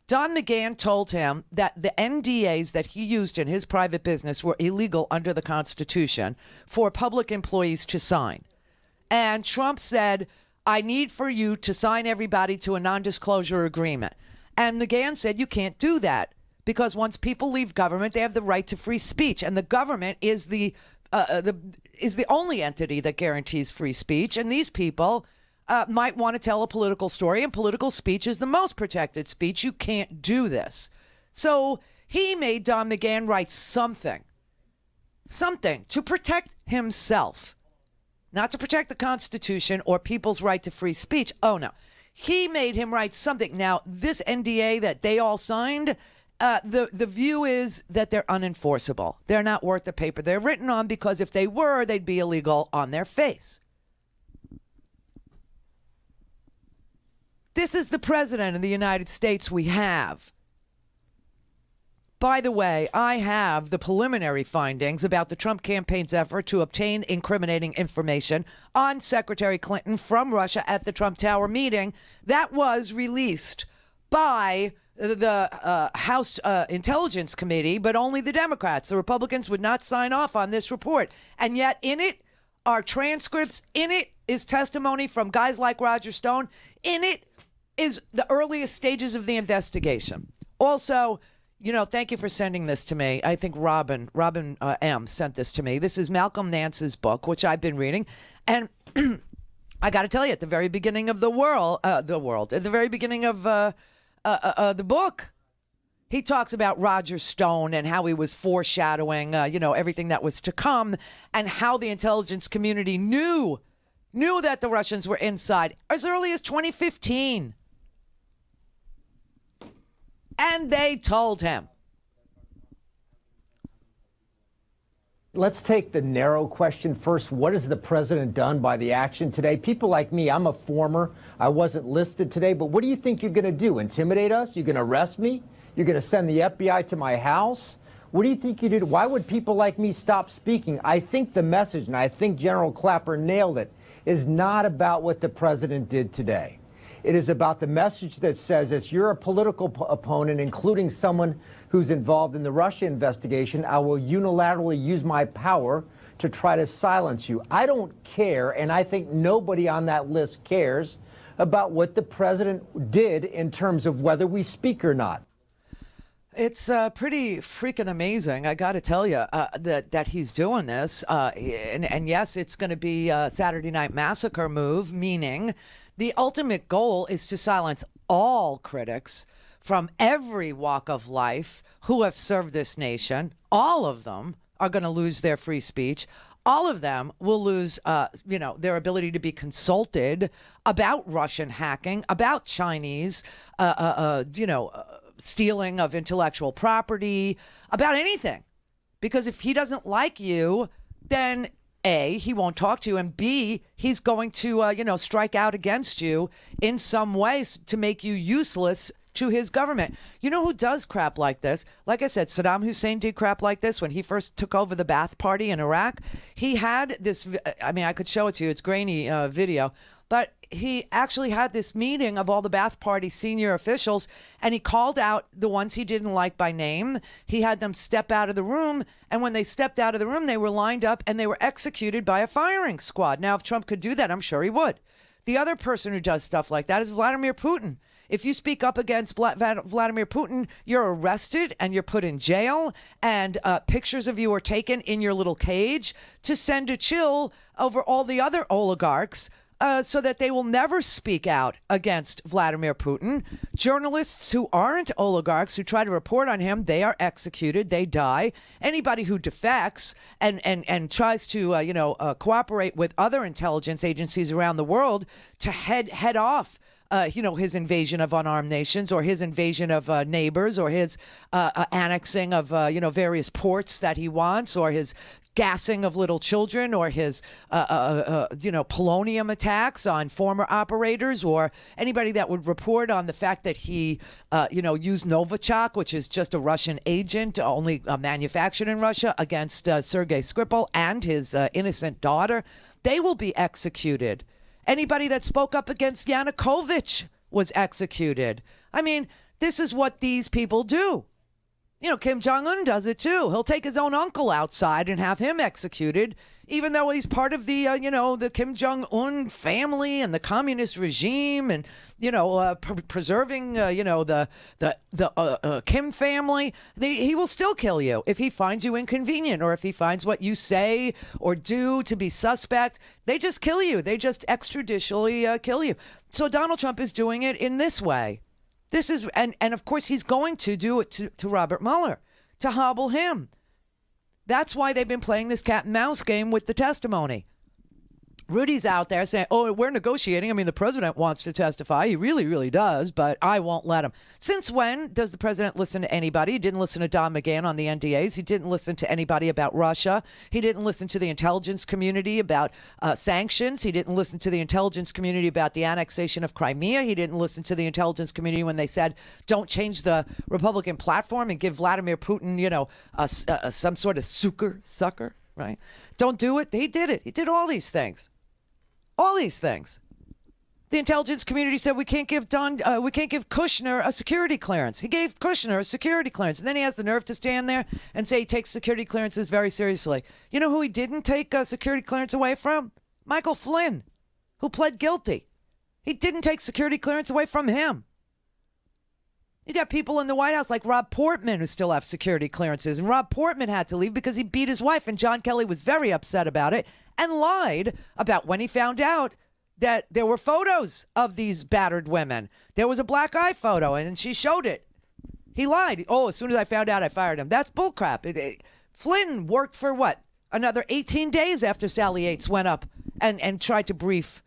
Don McGahn told him that the NDAs that he used in his private business were illegal under the Constitution for public employees to sign. And Trump said, I need for you to sign everybody to a non-disclosure agreement. And McGahn said, you can't do that, because once people leave government, they have the right to free speech. And the government is the only entity that guarantees free speech. And these people might want to tell a political story, and political speech is the most protected speech. You can't do this. So he made Don McGahn write something to protect himself, not to protect the Constitution or people's right to free speech. Oh, no. He made him write something. Now, this NDA that they all signed, the view is that they're unenforceable. They're not worth the paper they're written on, because if they were, they'd be illegal on their face. This is the president of the United States we have. By the way, I have the preliminary findings about the Trump campaign's effort to obtain incriminating information on Secretary Clinton from Russia at the Trump Tower meeting. That was released by the House Intelligence Committee, but only the Democrats. The Republicans would not sign off on this report. And yet in it are transcripts. In it is testimony from guys like Roger Stone. In it is the earliest stages of the investigation. Also, thank you for sending this to me. I think Robin M. sent this to me. This is Malcolm Nance's book, which I've been reading. And I got to tell you, at the very beginning of at the very beginning of the book, he talks about Roger Stone and how he was foreshadowing, everything that was to come, and how the intelligence community knew that the Russians were inside as early as 2015. And they told him. Let's take the narrow question first. What has the president done by the action today? People like me, I'm a former. I wasn't listed today, but what do you think you're going to do? Intimidate us? You're going to arrest me? You're going to send the FBI to my house? What do you think you did? Why would people like me stop speaking? I think the message, and I think General Clapper nailed it, is not about what the president did today. It is about the message that says if you're a political opponent, including someone who's involved in the Russia investigation, I will unilaterally use my power to try to silence you. I don't care, and I think nobody on that list cares about what the president did in terms of whether we speak or not. It's pretty freaking amazing, I got to tell you, that he's doing this. And yes, it's going to be a Saturday Night Massacre move, meaning the ultimate goal is to silence all critics from every walk of life who have served this nation. All of them are going to lose their free speech. All of them will lose, their ability to be consulted about Russian hacking, about Chinese, stealing of intellectual property, about anything. Because if he doesn't like you, then A, he won't talk to you, and B, he's going to, strike out against you in some ways to make you useless to his government. You know who does crap like this? Like I said, Saddam Hussein did crap like this when he first took over the Ba'ath Party in Iraq. He had this, I could show it to you. It's grainy video. But he actually had this meeting of all the Ba'ath Party senior officials, and he called out the ones he didn't like by name. He had them step out of the room, and when they stepped out of the room, they were lined up and they were executed by a firing squad. Now, if Trump could do that, I'm sure he would. The other person who does stuff like that is Vladimir Putin. If you speak up against Vladimir Putin, you're arrested and you're put in jail, and pictures of you are taken in your little cage to send a chill over all the other oligarchs so that they will never speak out against Vladimir Putin. Journalists who aren't oligarchs, who try to report on him, they are executed, they die. Anybody who defects and tries to cooperate with other intelligence agencies around the world to head off his invasion of unarmed nations, or his invasion of neighbors, or his annexing of, various ports that he wants, or his gassing of little children, or his, polonium attacks on former operators, or anybody that would report on the fact that he, used Novichok, which is just a Russian agent, only manufactured in Russia, against Sergei Skripal and his innocent daughter. They will be executed. Anybody that spoke up against Yanukovych was executed. I mean, this is what these people do. Kim Jong-un does it too. He'll take his own uncle outside and have him executed, even though he's part of the, the Kim Jong-un family and the communist regime, and, preserving, the Kim family. He will still kill you if he finds you inconvenient, or if he finds what you say or do to be suspect. They just kill you. They just extrajudicially kill you. So Donald Trump is doing it in this way. This is, and of course he's going to do it to Robert Mueller, to hobble him. That's why they've been playing this cat and mouse game with the testimony. Rudy's out there saying, oh, we're negotiating. I mean, the president wants to testify. He really, really does, but I won't let him. Since when does the president listen to anybody? He didn't listen to Don McGahn on the NDAs. He didn't listen to anybody about Russia. He didn't listen to the intelligence community about sanctions. He didn't listen to the intelligence community about the annexation of Crimea. He didn't listen to the intelligence community when they said, don't change the Republican platform and give Vladimir Putin, some sort of sucker, right? Don't do it. He did it. He did all these things. All these things. The intelligence community said we can't give Kushner a security clearance. He gave Kushner a security clearance, and then he has the nerve to stand there and say he takes security clearances very seriously. You know who he didn't take a security clearance away from? Michael Flynn, who pled guilty. He didn't take security clearance away from him. You got people in the White House like Rob Portman who still have security clearances, and Rob Portman had to leave because he beat his wife, and John Kelly was very upset about it and lied about when he found out that there were photos of these battered women. There was a black eye photo, and she showed it. He lied. Oh, as soon as I found out, I fired him. That's bullcrap. Flynn worked for what? Another 18 days after Sally Yates went up and tried to brief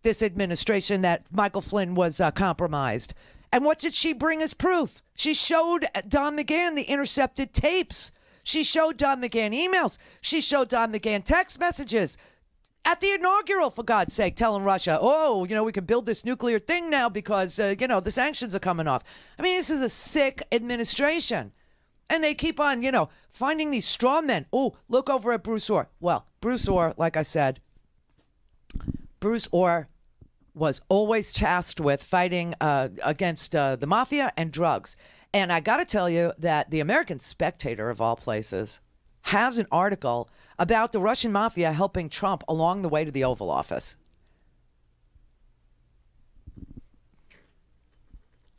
this administration that Michael Flynn was compromised. And what did she bring as proof? She showed Don McGahn the intercepted tapes. She showed Don McGahn emails. She showed Don McGahn text messages at the inaugural, for God's sake, telling Russia, oh, we can build this nuclear thing now because, the sanctions are coming off. I mean, this is a sick administration. And they keep on, finding these straw men. Oh, look over at Bruce Orr. Well, Bruce Orr, like I said, Bruce Orr was always tasked with fighting against the mafia and drugs. And I got to tell you that the American Spectator, of all places, has an article about the Russian mafia helping Trump along the way to the Oval Office.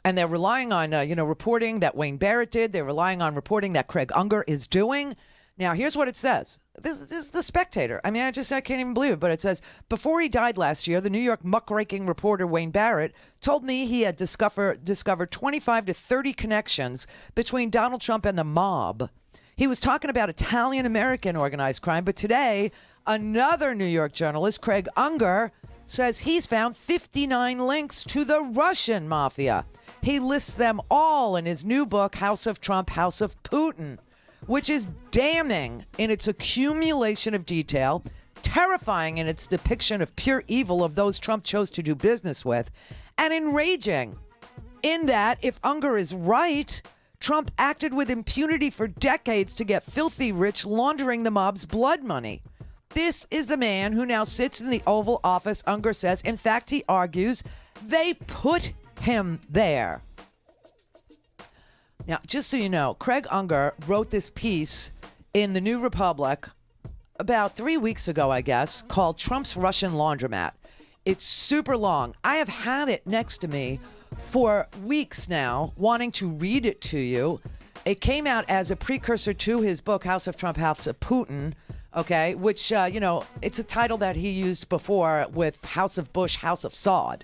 And they're relying on, reporting that Wayne Barrett did. They're relying on reporting that Craig Unger is doing. Now, here's what it says. This is the Spectator. I mean, I can't even believe it. But it says, before he died last year, the New York muckraking reporter Wayne Barrett told me he had discovered 25 to 30 connections between Donald Trump and the mob. He was talking about Italian-American organized crime. But today, another New York journalist, Craig Unger, says he's found 59 links to the Russian mafia. He lists them all in his new book, House of Trump, House of Putin, which is damning in its accumulation of detail, terrifying in its depiction of pure evil of those Trump chose to do business with, and enraging in that, if Unger is right, Trump acted with impunity for decades to get filthy rich, laundering the mob's blood money. This is the man who now sits in the Oval Office, Unger says. In fact, he argues they put him there. Now, just so you know, Craig Unger wrote this piece in the New Republic about 3 weeks ago, I guess, called Trump's Russian Laundromat. It's super long. I have had it next to me for weeks now, wanting to read it to you. It came out as a precursor to his book, House of Trump, House of Putin, okay, which, it's a title that he used before with House of Bush, House of Saud.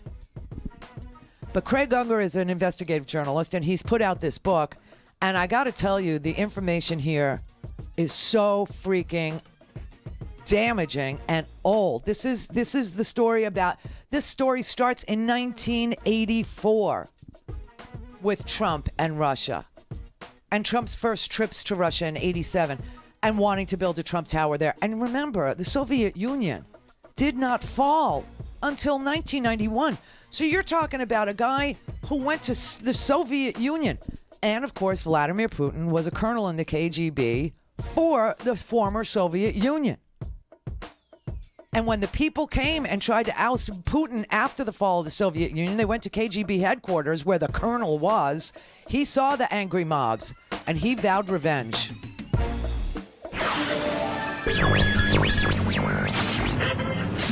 But Craig Unger is an investigative journalist, and he's put out this book. And I got to tell you, the information here is so freaking damaging and old. This is the story about. This story starts in 1984 with Trump and Russia, and Trump's first trips to Russia in '87, and wanting to build a Trump Tower there. And remember, the Soviet Union did not fall until 1991. So you're talking about a guy who went to the Soviet Union. And, of course, Vladimir Putin was a colonel in the KGB for the former Soviet Union. And when the people came and tried to oust Putin after the fall of the Soviet Union, they went to KGB headquarters where the colonel was. He saw the angry mobs, and he vowed revenge.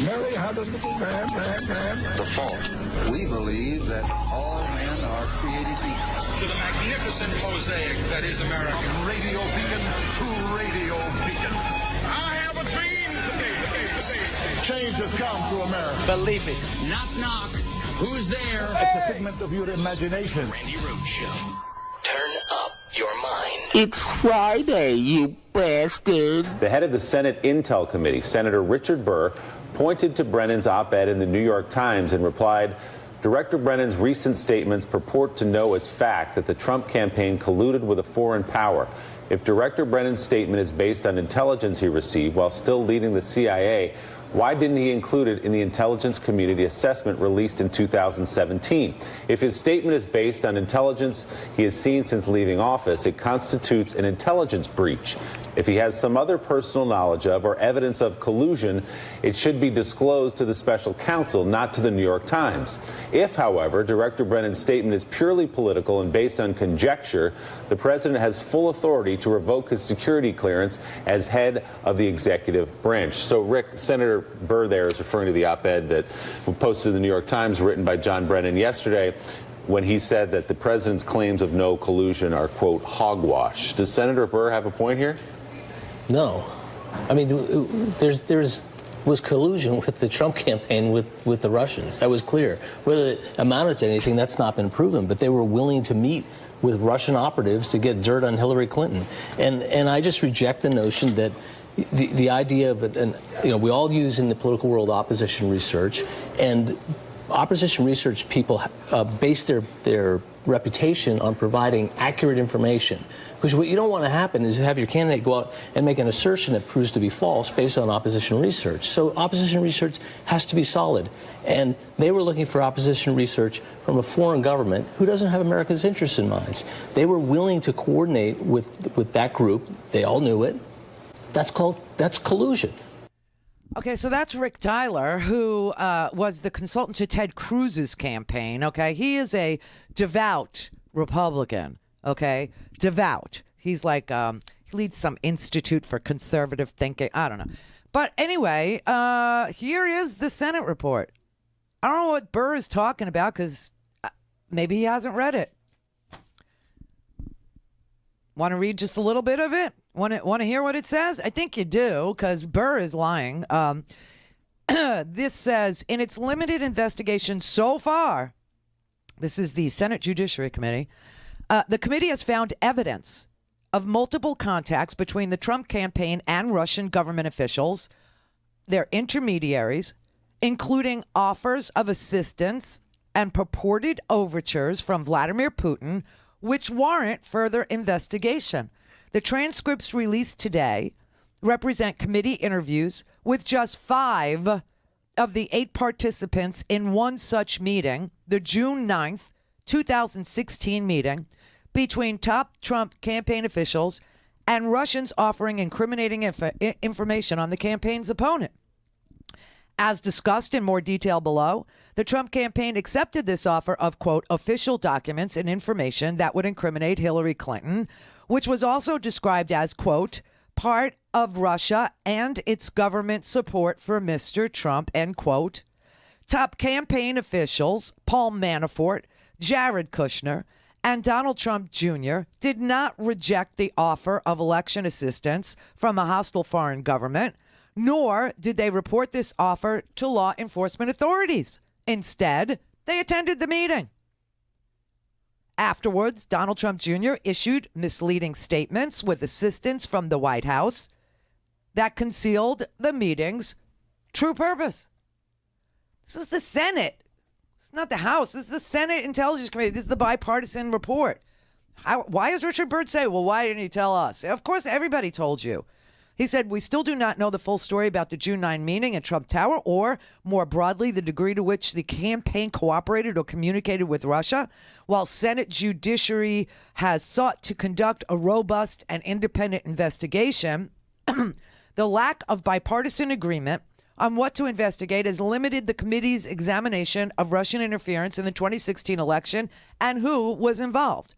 Mary had a little man. The fourth, we believe that all men are created equal. To the magnificent mosaic that is America. From radio beacon to radio beacon. I have a dream today. Change has come to America. Believe it. Knock, knock. Who's there? It's a figment of your imagination. Randi Rhodes Show. Turn up your mind. It's Friday, you bastard. The head of the Senate Intel Committee, Senator Richard Burr, pointed to Brennan's op-ed in the New York Times and replied, Director Brennan's recent statements purport to know as fact that the Trump campaign colluded with a foreign power. If Director Brennan's statement is based on intelligence he received while still leading the CIA, why didn't he include it in the intelligence community assessment released in 2017? If his statement is based on intelligence he has seen since leaving office, it constitutes an intelligence breach. If he has some other personal knowledge of or evidence of collusion, it should be disclosed to the special counsel, not to the New York Times. If, however, Director Brennan's statement is purely political and based on conjecture, the president has full authority to revoke his security clearance as head of the executive branch. So, Rick, Senator Burr there is referring to the op-ed that was posted in the New York Times, written by John Brennan yesterday, when he said that the president's claims of no collusion are, quote, hogwash. Does Senator Burr have a point here? No. I mean, there was collusion with the Trump campaign with the Russians. That was clear. Whether it amounted to anything, that's not been proven. But they were willing to meet with Russian operatives to get dirt on Hillary Clinton. And I just reject the notion that the idea of it, and we all use in the political world opposition research, and opposition research people base their reputation on providing accurate information. Because what you don't want to happen is have your candidate go out and make an assertion that proves to be false based on opposition research. So opposition research has to be solid. And they were looking for opposition research from a foreign government who doesn't have America's interests in mind. They were willing to coordinate with that group. They all knew it. That's collusion. Okay, so that's Rick Tyler, who was the consultant to Ted Cruz's campaign. Okay, he is a devout Republican. Okay, devout. He's like, he leads some institute for conservative thinking. I don't know. But anyway, here is the Senate report. I don't know what Burr is talking about because maybe he hasn't read it. Want to read just a little bit of it? Want to hear what it says? I think you do, because Burr is lying. This says, in its limited investigation so far, this is the Senate Judiciary Committee, the committee has found evidence of multiple contacts between the Trump campaign and Russian government officials, their intermediaries, including offers of assistance and purported overtures from Vladimir Putin, which warrant further investigation. The transcripts released today represent committee interviews with just 5 of the 8 participants in one such meeting, the June 9th, 2016 meeting between top Trump campaign officials and Russians offering incriminating information on the campaign's opponent. As discussed in more detail below, the Trump campaign accepted this offer of, quote, official documents and information that would incriminate Hillary Clinton, which was also described as, quote, part of Russia and its government support for Mr. Trump, end quote. Top campaign officials, Paul Manafort, Jared Kushner, and Donald Trump Jr. did not reject the offer of election assistance from a hostile foreign government, nor did they report this offer to law enforcement authorities. Instead, they attended the meeting. Afterwards, Donald Trump Jr. issued misleading statements with assistance from the White House that concealed the meeting's true purpose. This is the Senate. It's not the House. This is the Senate Intelligence Committee. This is the bipartisan report. Why does Richard Byrd say, well, why didn't he tell us? Of course, everybody told you. He said, we still do not know the full story about the June 9 meeting at Trump Tower, or more broadly, the degree to which the campaign cooperated or communicated with Russia. While Senate Judiciary has sought to conduct a robust and independent investigation, the lack of bipartisan agreement on what to investigate has limited the committee's examination of Russian interference in the 2016 election and who was involved.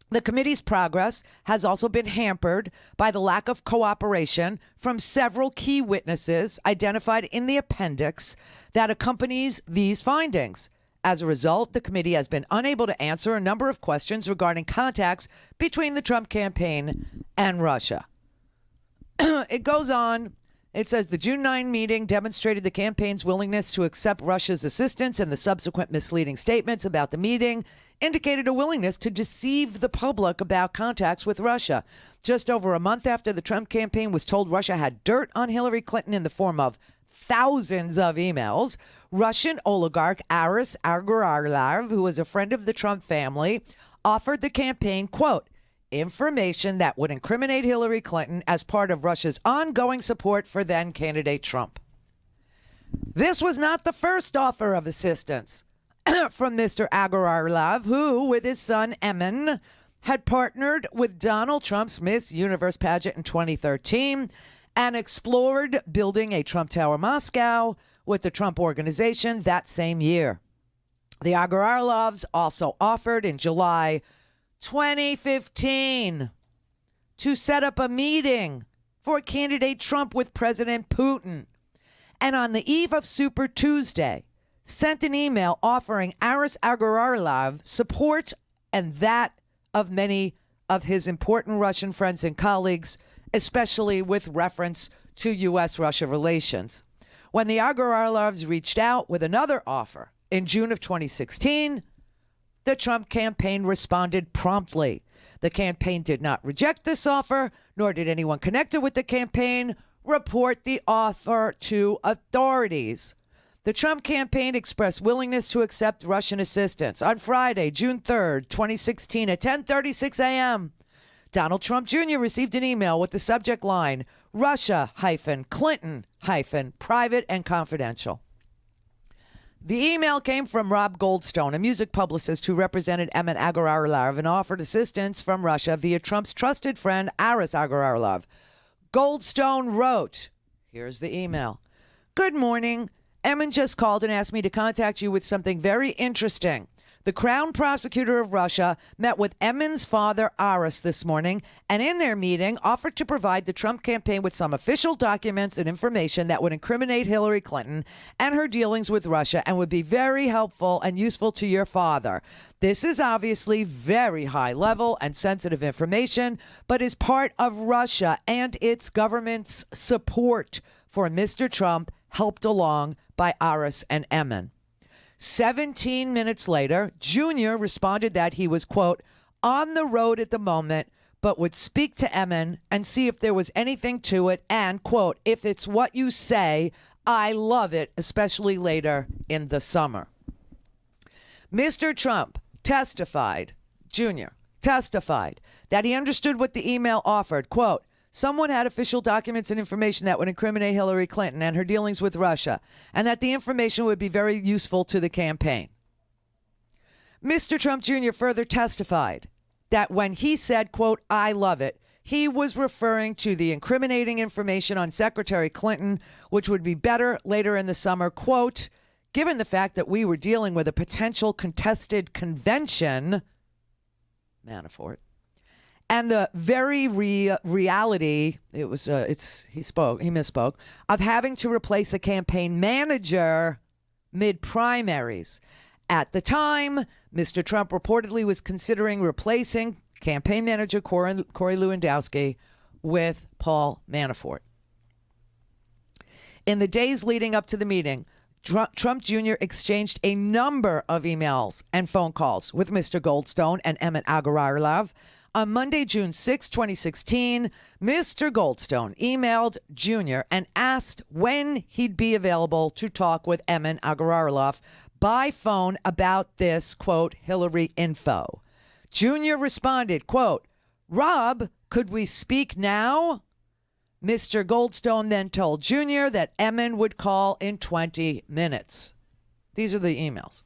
The committee's progress has also been hampered by the lack of cooperation from several key witnesses identified in the appendix that accompanies these findings. As a result, the committee has been unable to answer a number of questions regarding contacts between the Trump campaign and Russia. It goes on. It says the June 9 meeting demonstrated the campaign's willingness to accept Russia's assistance, and the subsequent misleading statements about the meeting indicated a willingness to deceive the public about contacts with Russia. Just over a month after the Trump campaign was told Russia had dirt on Hillary Clinton in the form of thousands of emails, Russian oligarch Aris Agalarov, who was a friend of the Trump family, offered the campaign, quote, information that would incriminate Hillary Clinton as part of Russia's ongoing support for then candidate Trump. This was not the first offer of assistance from Mr. Agalarov, who, with his son Emin, had partnered with Donald Trump's Miss Universe pageant in 2013 and explored building a Trump Tower Moscow with the Trump Organization that same year. The Agaralovs also offered in July 2015 to set up a meeting for candidate Trump with President Putin. And on the eve of Super Tuesday, sent an email offering Aris Agalarov support and that of many of his important Russian friends and colleagues, especially with reference to U.S.-Russia relations. When the Agaralovs reached out with another offer in June of 2016, the Trump campaign responded promptly. The campaign did not reject this offer, nor did anyone connected with the campaign report the offer to authorities. The Trump campaign expressed willingness to accept Russian assistance. On Friday, June 3rd, 2016, at 10:36 a.m., Donald Trump Jr. received an email with the subject line, Russia-Clinton-private and confidential. The email came from Rob Goldstone, a music publicist who represented Emin Agalarov and offered assistance from Russia via Trump's trusted friend, Aris Agalarov. Goldstone wrote, Here's the email. Good morning. Emin just called and asked me to contact you with something very interesting. The Crown Prosecutor of Russia met with Emin's father, Aris, this morning, and in their meeting offered to provide the Trump campaign with some official documents and information that would incriminate Hillary Clinton and her dealings with Russia and would be very helpful and useful to your father. This is obviously very high level and sensitive information, but is part of Russia and its government's support for Mr. Trump, helped along by Aris and Emin. 17 minutes later, Junior responded that he was, quote, on the road at the moment, but would speak to Emin and see if there was anything to it. And, quote, if it's what you say, I love it, especially later in the summer. Mr. Trump testified, Junior testified, that he understood what the email offered, quote, someone had official documents and information that would incriminate Hillary Clinton and her dealings with Russia, and that the information would be very useful to the campaign. Mr. Trump Jr. further testified that when he said, quote, I love it, he was referring to the incriminating information on Secretary Clinton, which would be better later in the summer, quote, given the fact that we were dealing with a potential contested convention, Manafort, and the very reality, he misspoke, of having to replace a campaign manager mid-primaries. At the time, Mr. Trump reportedly was considering replacing campaign manager Corey Lewandowski with Paul Manafort. In the days leading up to the meeting, Trump Jr. exchanged a number of emails and phone calls with Mr. Goldstone and Emin Agalarov. On Monday, June 6, 2016, Mr. Goldstone emailed Jr. and asked when he'd be available to talk with Emin Agalarov by phone about this, quote, Hillary info. Jr. responded, quote, Rob, could we speak now? Mr. Goldstone then told Jr. that Emin would call in 20 minutes. These are the emails.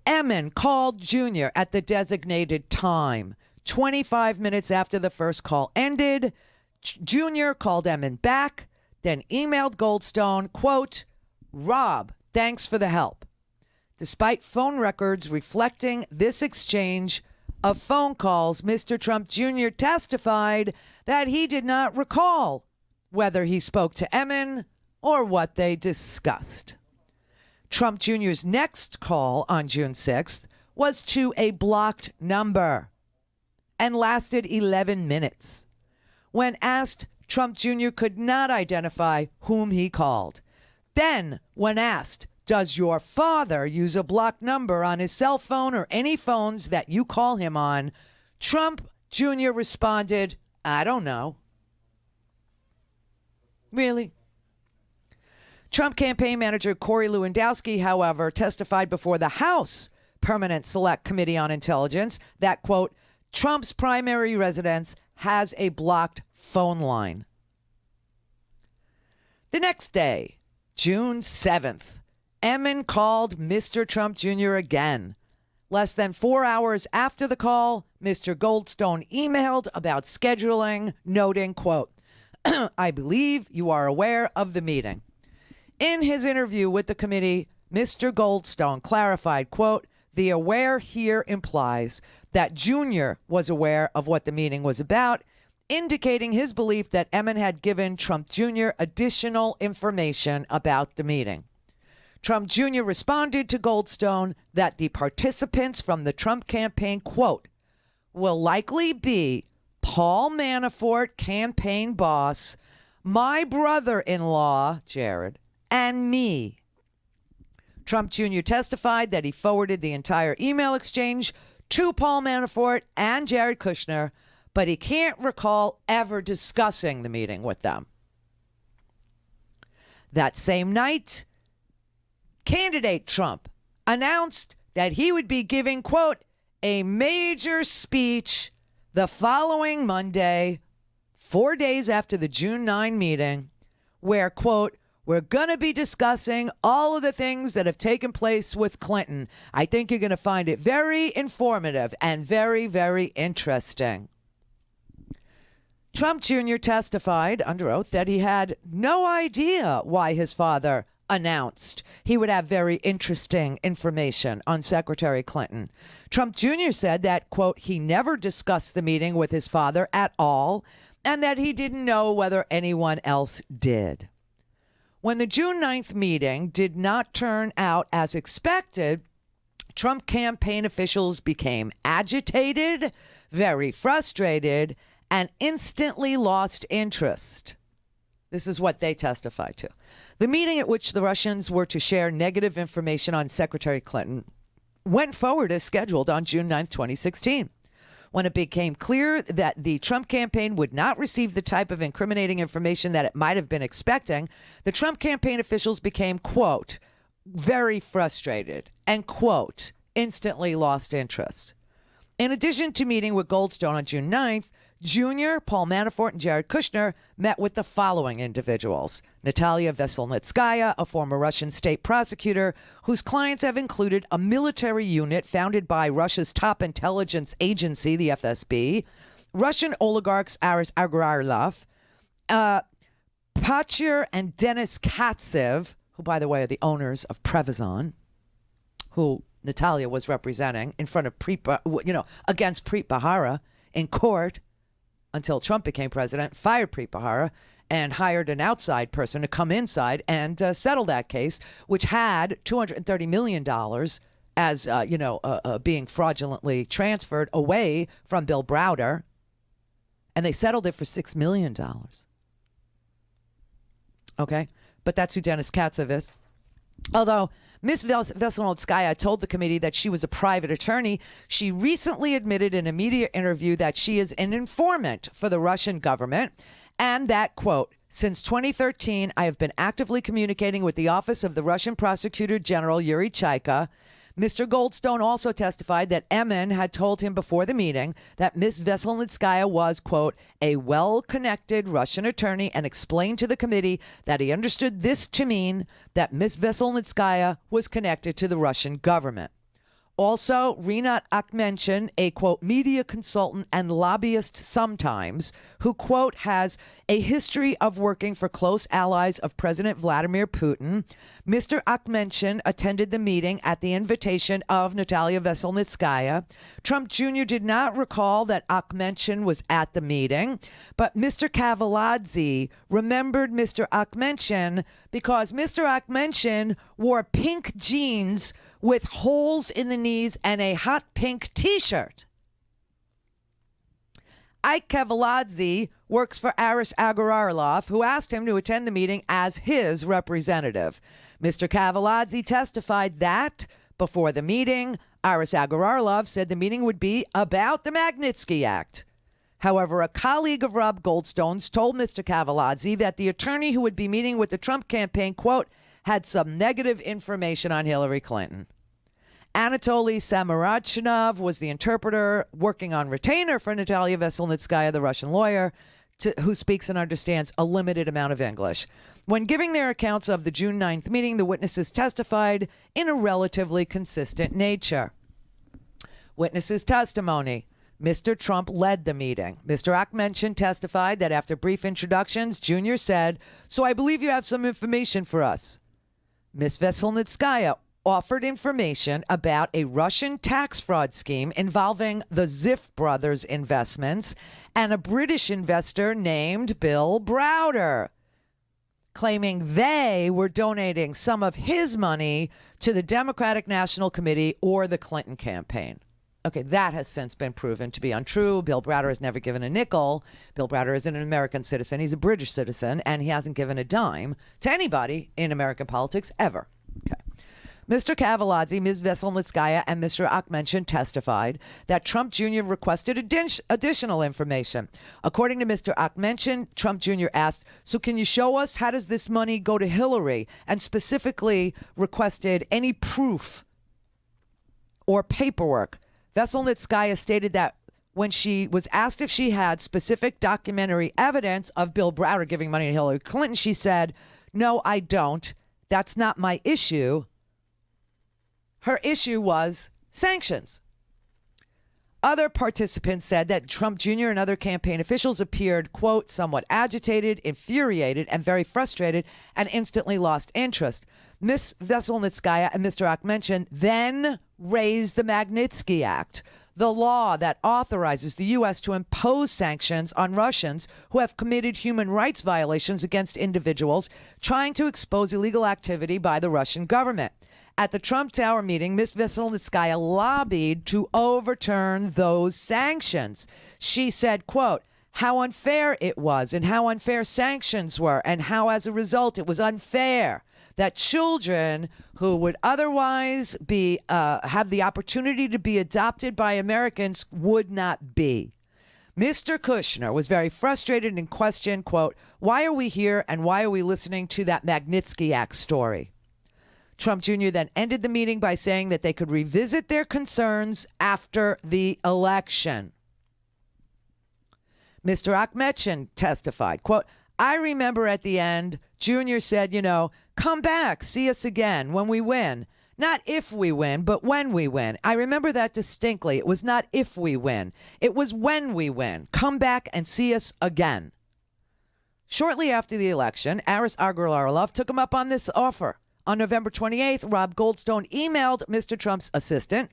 Emin called Jr. at the designated time. 25 minutes after the first call ended, Jr. called Emin back, then emailed Goldstone, quote, Rob, thanks for the help. Despite phone records reflecting this exchange of phone calls, Mr. Trump Jr. testified that he did not recall whether he spoke to Emin or what they discussed. Trump Jr.'s next call on June 6th was to a blocked number and lasted 11 minutes. When asked, Trump Jr. could not identify whom he called. Then, when asked, does your father use a blocked number on his cell phone or any phones that you call him on, Trump Jr. responded, I don't know. Really? Trump campaign manager Corey Lewandowski, however, testified before the House Permanent Select Committee on Intelligence that, quote, Trump's primary residence has a blocked phone line. The next day, June 7th, Emin called Mr. Trump Jr. again. Less than 4 hours after the call, Mr. Goldstone emailed about scheduling, noting, quote, I believe you are aware of the meeting. In his interview with the committee, Mr. Goldstone clarified, quote, the aware here implies that Jr. was aware of what the meeting was about, indicating his belief that Emin had given Trump Jr. additional information about the meeting. Trump Jr. responded to Goldstone that the participants from the Trump campaign, quote, will likely be Paul Manafort, campaign boss, my brother-in-law, Jared, and me. Trump Jr. testified that he forwarded the entire email exchange to Paul Manafort and Jared Kushner, but he can't recall ever discussing the meeting with them. That same night, candidate Trump announced that he would be giving, quote, a major speech the following Monday, 4 days after the June 9 meeting, where, quote, we're going to be discussing all of the things that have taken place with Clinton. I think you're going to find it very informative and very, very interesting. Trump Jr. testified under oath that he had no idea why his father announced he would have very interesting information on Secretary Clinton. Trump Jr. said that, quote, he never discussed the meeting with his father at all and that he didn't know whether anyone else did. When the June 9th meeting did not turn out as expected, Trump campaign officials became agitated, very frustrated, and instantly lost interest. This is what they testified to. The meeting at which the Russians were to share negative information on Secretary Clinton went forward as scheduled on June 9th, 2016. When it became clear that the Trump campaign would not receive the type of incriminating information that it might have been expecting, the Trump campaign officials became, quote, very frustrated and, quote, instantly lost interest. In addition to meeting with Goldstone on June 9th, Jr., Paul Manafort, and Jared Kushner met with the following individuals. Natalia Veselnitskaya, a former Russian state prosecutor whose clients have included a military unit founded by Russia's top intelligence agency, the FSB, Russian oligarchs Aris Agrarlov, Pachir and Denis Katsev, who, by the way, are the owners of Prevezon, who Natalia was representing in front of against Preet Bharara in court until Trump became president, fired Preet Bharara and hired an outside person to come inside and settle that case, which had $230 million as, being fraudulently transferred away from Bill Browder. And they settled it for $6 million. Okay? But that's who Denis Katsev is. Although Ms. Veselnitskaya told the committee that she was a private attorney, she recently admitted in a media interview that she is an informant for the Russian government and that, quote, since 2013, I have been actively communicating with the office of the Russian prosecutor general Yuri Chaika. Mr. Goldstone also testified that Emin had told him before the meeting that Ms. Veselnitskaya was, quote, a well-connected Russian attorney and explained to the committee that he understood this to mean that Ms. Veselnitskaya was connected to the Russian government. Also, Rinat Akhmetshin, a, quote, media consultant and lobbyist sometimes, who, quote, has a history of working for close allies of President Vladimir Putin. Mr. Akhmetshin attended the meeting at the invitation of Natalia Veselnitskaya. Trump Jr. did not recall that Akhmetshin was at the meeting, but Mr. Kavaladze remembered Mr. Akhmetshin because Mr. Akhmetshin wore pink jeans with holes in the knees and a hot pink T-shirt. Ike Kavaladze works for Aris Agrarlov, who asked him to attend the meeting as his representative. Mr. Kavaladze testified that before the meeting, Aris Agrarlov said the meeting would be about the Magnitsky Act. However, a colleague of Rob Goldstone's told Mr. Kavaladze that the attorney who would be meeting with the Trump campaign, quote, had some negative information on Hillary Clinton. Anatoly Samarachinov was the interpreter working on retainer for Natalia Veselnitskaya, the Russian lawyer, who speaks and understands a limited amount of English. When giving their accounts of the June 9th meeting, the witnesses testified in a relatively consistent nature. Witnesses' testimony. Mr. Trump led the meeting. Mr. Akhmetshin testified that after brief introductions, Jr. said, so I believe you have some information for us. Ms. Veselnitskaya offered information about a Russian tax fraud scheme involving the Ziff brothers' investments and a British investor named Bill Browder, claiming they were donating some of his money to the Democratic National Committee or the Clinton campaign. Okay, that has since been proven to be untrue. Bill Browder has never given a nickel. Bill Browder isn't an American citizen. He's a British citizen, and he hasn't given a dime to anybody in American politics ever. Okay. Mr. Kavaladze, Ms. Veselnitskaya, and Mr. Akhmetshin testified that Trump Jr. requested additional information. According to Mr. Akhmetshin, Trump Jr. asked, so can you show us how does this money go to Hillary? And specifically requested any proof or paperwork. Veselnitskaya stated that when she was asked if she had specific documentary evidence of Bill Browder giving money to Hillary Clinton, she said, no, I don't. That's not my issue. Her issue was sanctions. Other participants said that Trump Jr. and other campaign officials appeared, quote, somewhat agitated, infuriated, and very frustrated, and instantly lost interest. Ms. Veselnitskaya and Mr. Akhmetshin then raised the Magnitsky Act, the law that authorizes the U.S. to impose sanctions on Russians who have committed human rights violations against individuals trying to expose illegal activity by the Russian government. At the Trump Tower meeting, Ms. Veselnitskaya lobbied to overturn those sanctions. She said, quote, how unfair it was and how unfair sanctions were and how, as a result, it was unfair that children who would otherwise be have the opportunity to be adopted by Americans would not be. Mr. Kushner was very frustrated and questioned, quote, why are we here and why are we listening to that Magnitsky Act story? Trump Jr. then ended the meeting by saying that they could revisit their concerns after the election. Mr. Akhmetshin testified, quote, I remember at the end, Jr. said, come back, see us again when we win. Not if we win, but when we win. I remember that distinctly. It was not if we win. It was when we win. Come back and see us again. Shortly after the election, Aris Agalarov took him up on this offer. On November 28th, Rob Goldstone emailed Mr. Trump's assistant,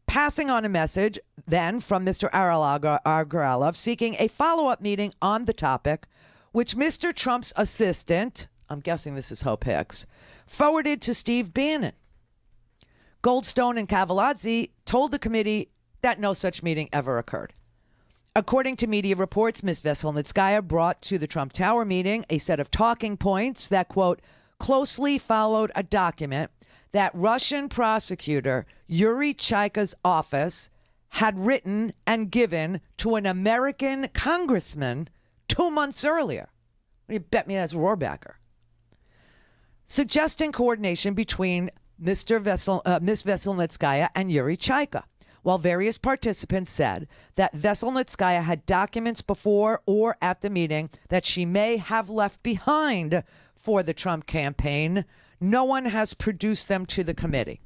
passing on a message then from Mr. Agalarov seeking a follow-up meeting on the topic, which Mr. Trump's assistant, I'm guessing this is Hope Hicks, forwarded to Steve Bannon. Goldstone and Cavallazzi told the committee that no such meeting ever occurred. According to media reports, Ms. Veselnitskaya brought to the Trump Tower meeting a set of talking points that, quote, closely followed a document that Russian prosecutor Yuri Chaika's office had written and given to an American congressman 2 months earlier. You bet me that's Rohrbacher. Suggesting coordination between Ms. Veselnitskaya and Yuri Chaika, while various participants said that Veselnitskaya had documents before or at the meeting that she may have left behind for the Trump campaign. No one has produced them to the committee.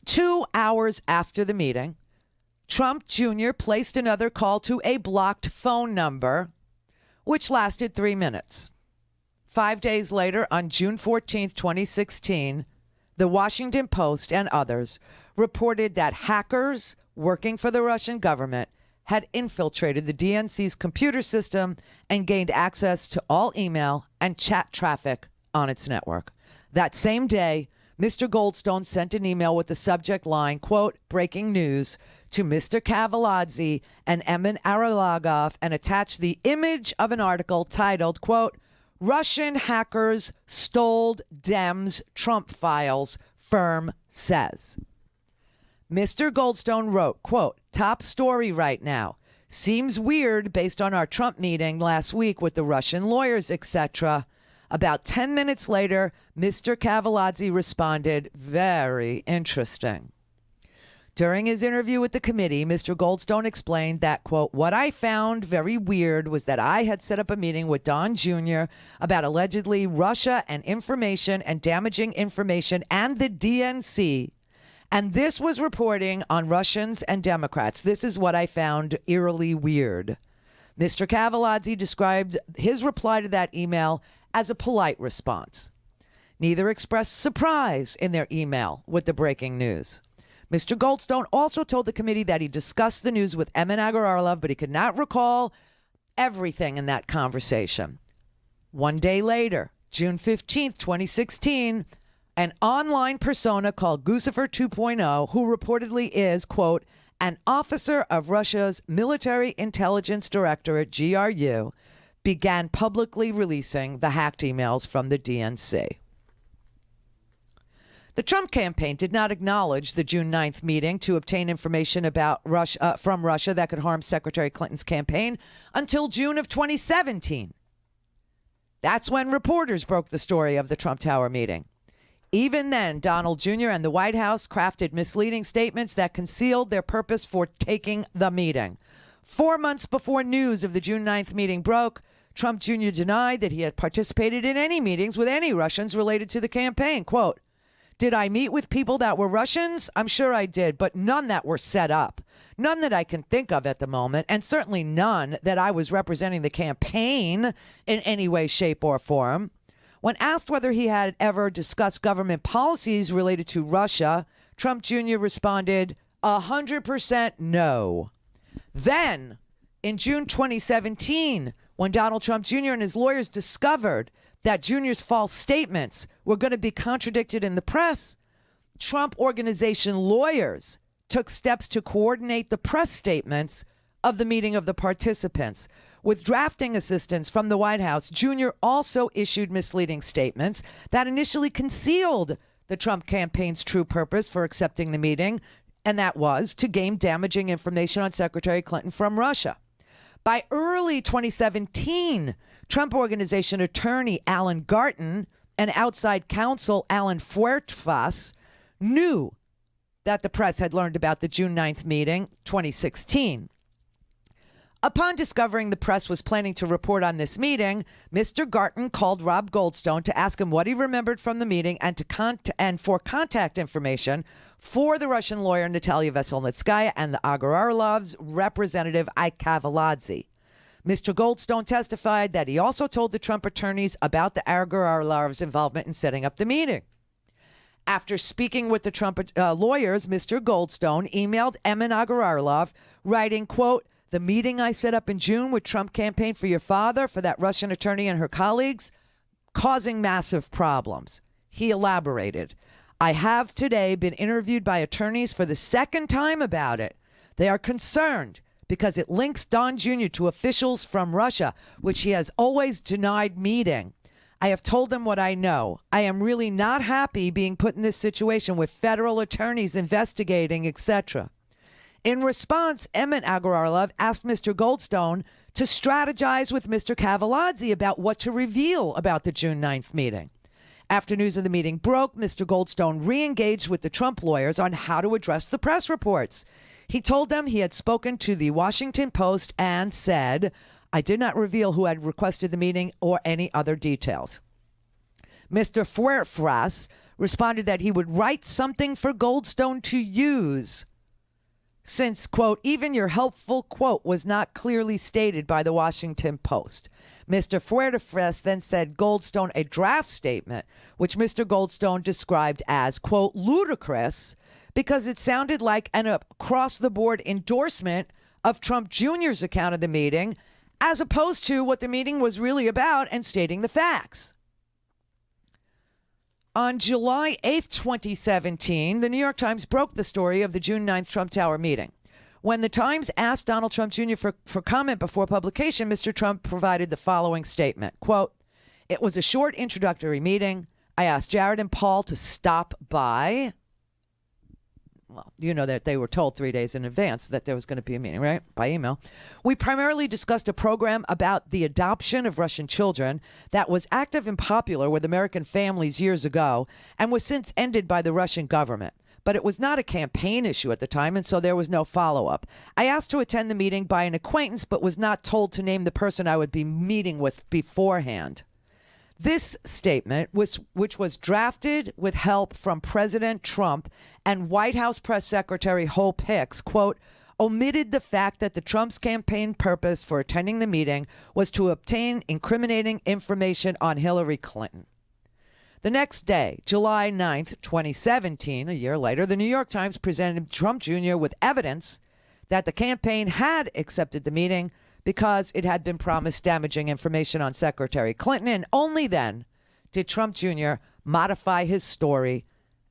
2 hours after the meeting, Trump Jr. placed another call to a blocked phone number, which lasted 3 minutes. 5 days later, on June 14th, 2016, the Washington Post and others reported that hackers working for the Russian government had infiltrated the DNC's computer system and gained access to all email and chat traffic on its network. That same day, Mr. Goldstone sent an email with the subject line, quote, breaking news, to Mr. Cavallazzi and Emin Aralagov and attached the image of an article titled, quote, Russian hackers stole Dems Trump files, firm says. Mr. Goldstone wrote, quote, top story right now. Seems weird based on our Trump meeting last week with the Russian lawyers, etc. About 10 minutes later, Mr. Cavallazzi responded, very interesting. During his interview with the committee, Mr. Goldstone explained that, quote, what I found very weird was that I had set up a meeting with Don Jr. about allegedly Russia and information and damaging information and the DNC. And this was reporting on Russians and Democrats. This is what I found eerily weird. Mr. Cavallazzi described his reply to that email as a polite response. Neither expressed surprise in their email with the breaking news. Mr. Goldstone also told the committee that he discussed the news with Emin Agalarov, but he could not recall everything in that conversation. 1 day later, June 15th, 2016, an online persona called Guccifer 2.0, who reportedly is, quote, an officer of Russia's Military Intelligence Directorate, GRU, began publicly releasing the hacked emails from the DNC. The Trump campaign did not acknowledge the June 9th meeting to obtain information about from Russia that could harm Secretary Clinton's campaign until June of 2017. That's when reporters broke the story of the Trump Tower meeting. Even then, Donald Jr. and the White House crafted misleading statements that concealed their purpose for taking the meeting. 4 months before news of the June 9th meeting broke, Trump Jr. denied that he had participated in any meetings with any Russians related to the campaign. Quote, Did I meet with people that were Russians? I'm sure I did, but none that were set up. None that I can think of at the moment, and certainly none that I was representing the campaign in any way, shape, or form. When asked whether he had ever discussed government policies related to Russia, Trump Jr. responded, 100% no. Then, in June 2017, when Donald Trump Jr. and his lawyers discovered that Jr.'s false statements were going to be contradicted in the press, Trump Organization lawyers took steps to coordinate the press statements of the meeting of the participants. With drafting assistance from the White House, Jr. also issued misleading statements that initially concealed the Trump campaign's true purpose for accepting the meeting, and that was to gain damaging information on Secretary Clinton from Russia. By early 2017, Trump Organization attorney Alan Garten and outside counsel Alan Fuertes knew that the press had learned about the June 9th meeting, 2016. Upon discovering the press was planning to report on this meeting, Mr. Garten called Rob Goldstone to ask him what he remembered from the meeting and for contact information for the Russian lawyer Natalia Veselnitskaya and the Agararlov's representative Ike Kavaladze. Mr. Goldstone testified that he also told the Trump attorneys about the Agararlov's involvement in setting up the meeting. After speaking with the Trump lawyers, Mr. Goldstone emailed Emin Agararlov, writing, quote, "The meeting I set up in June with Trump campaign for your father, for that Russian attorney and her colleagues, causing massive problems." He elaborated, "I have today been interviewed by attorneys for the second time about it. They are concerned because it links Don Jr. to officials from Russia, which he has always denied meeting. I have told them what I know. I am really not happy being put in this situation with federal attorneys investigating, etc." In response, Emin Agararlov asked Mr. Goldstone to strategize with Mr. Kavaladze about what to reveal about the June 9th meeting. After news of the meeting broke, Mr. Goldstone re-engaged with the Trump lawyers on how to address the press reports. He told them he had spoken to the Washington Post and said, "I did not reveal who had requested the meeting or any other details." Mr. Fuertes responded that he would write something for Goldstone to use, since, quote, "even your helpful quote was not clearly stated by the Washington Post." Mr. Fuertes then said Goldstone a draft statement, which Mr. Goldstone described as, quote, "ludicrous," because it sounded like an across-the-board endorsement of Trump Jr.'s account of the meeting, as opposed to what the meeting was really about and stating the facts. On July 8th, 2017, the New York Times broke the story of the June 9th Trump Tower meeting. When the Times asked Donald Trump Jr. for comment before publication, Mr. Trump provided the following statement, quote, "It was a short introductory meeting. I asked Jared and Paul to stop by." Well, you know that they were told 3 days in advance that there was going to be a meeting, right? By email. "We primarily discussed a program about the adoption of Russian children that was active and popular with American families years ago and was since ended by the Russian government. But it was not a campaign issue at the time, and so there was no follow-up. I asked to attend the meeting by an acquaintance, but was not told to name the person I would be meeting with beforehand." This statement, which was drafted with help from President Trump and White House Press Secretary Hope Hicks, quote, omitted the fact that the Trump's campaign purpose for attending the meeting was to obtain incriminating information on Hillary Clinton. The next day, July 9th, 2017, a year later, the New York Times presented Trump Jr. with evidence that the campaign had accepted the meeting because it had been promised damaging information on Secretary Clinton, and only then did Trump Jr. modify his story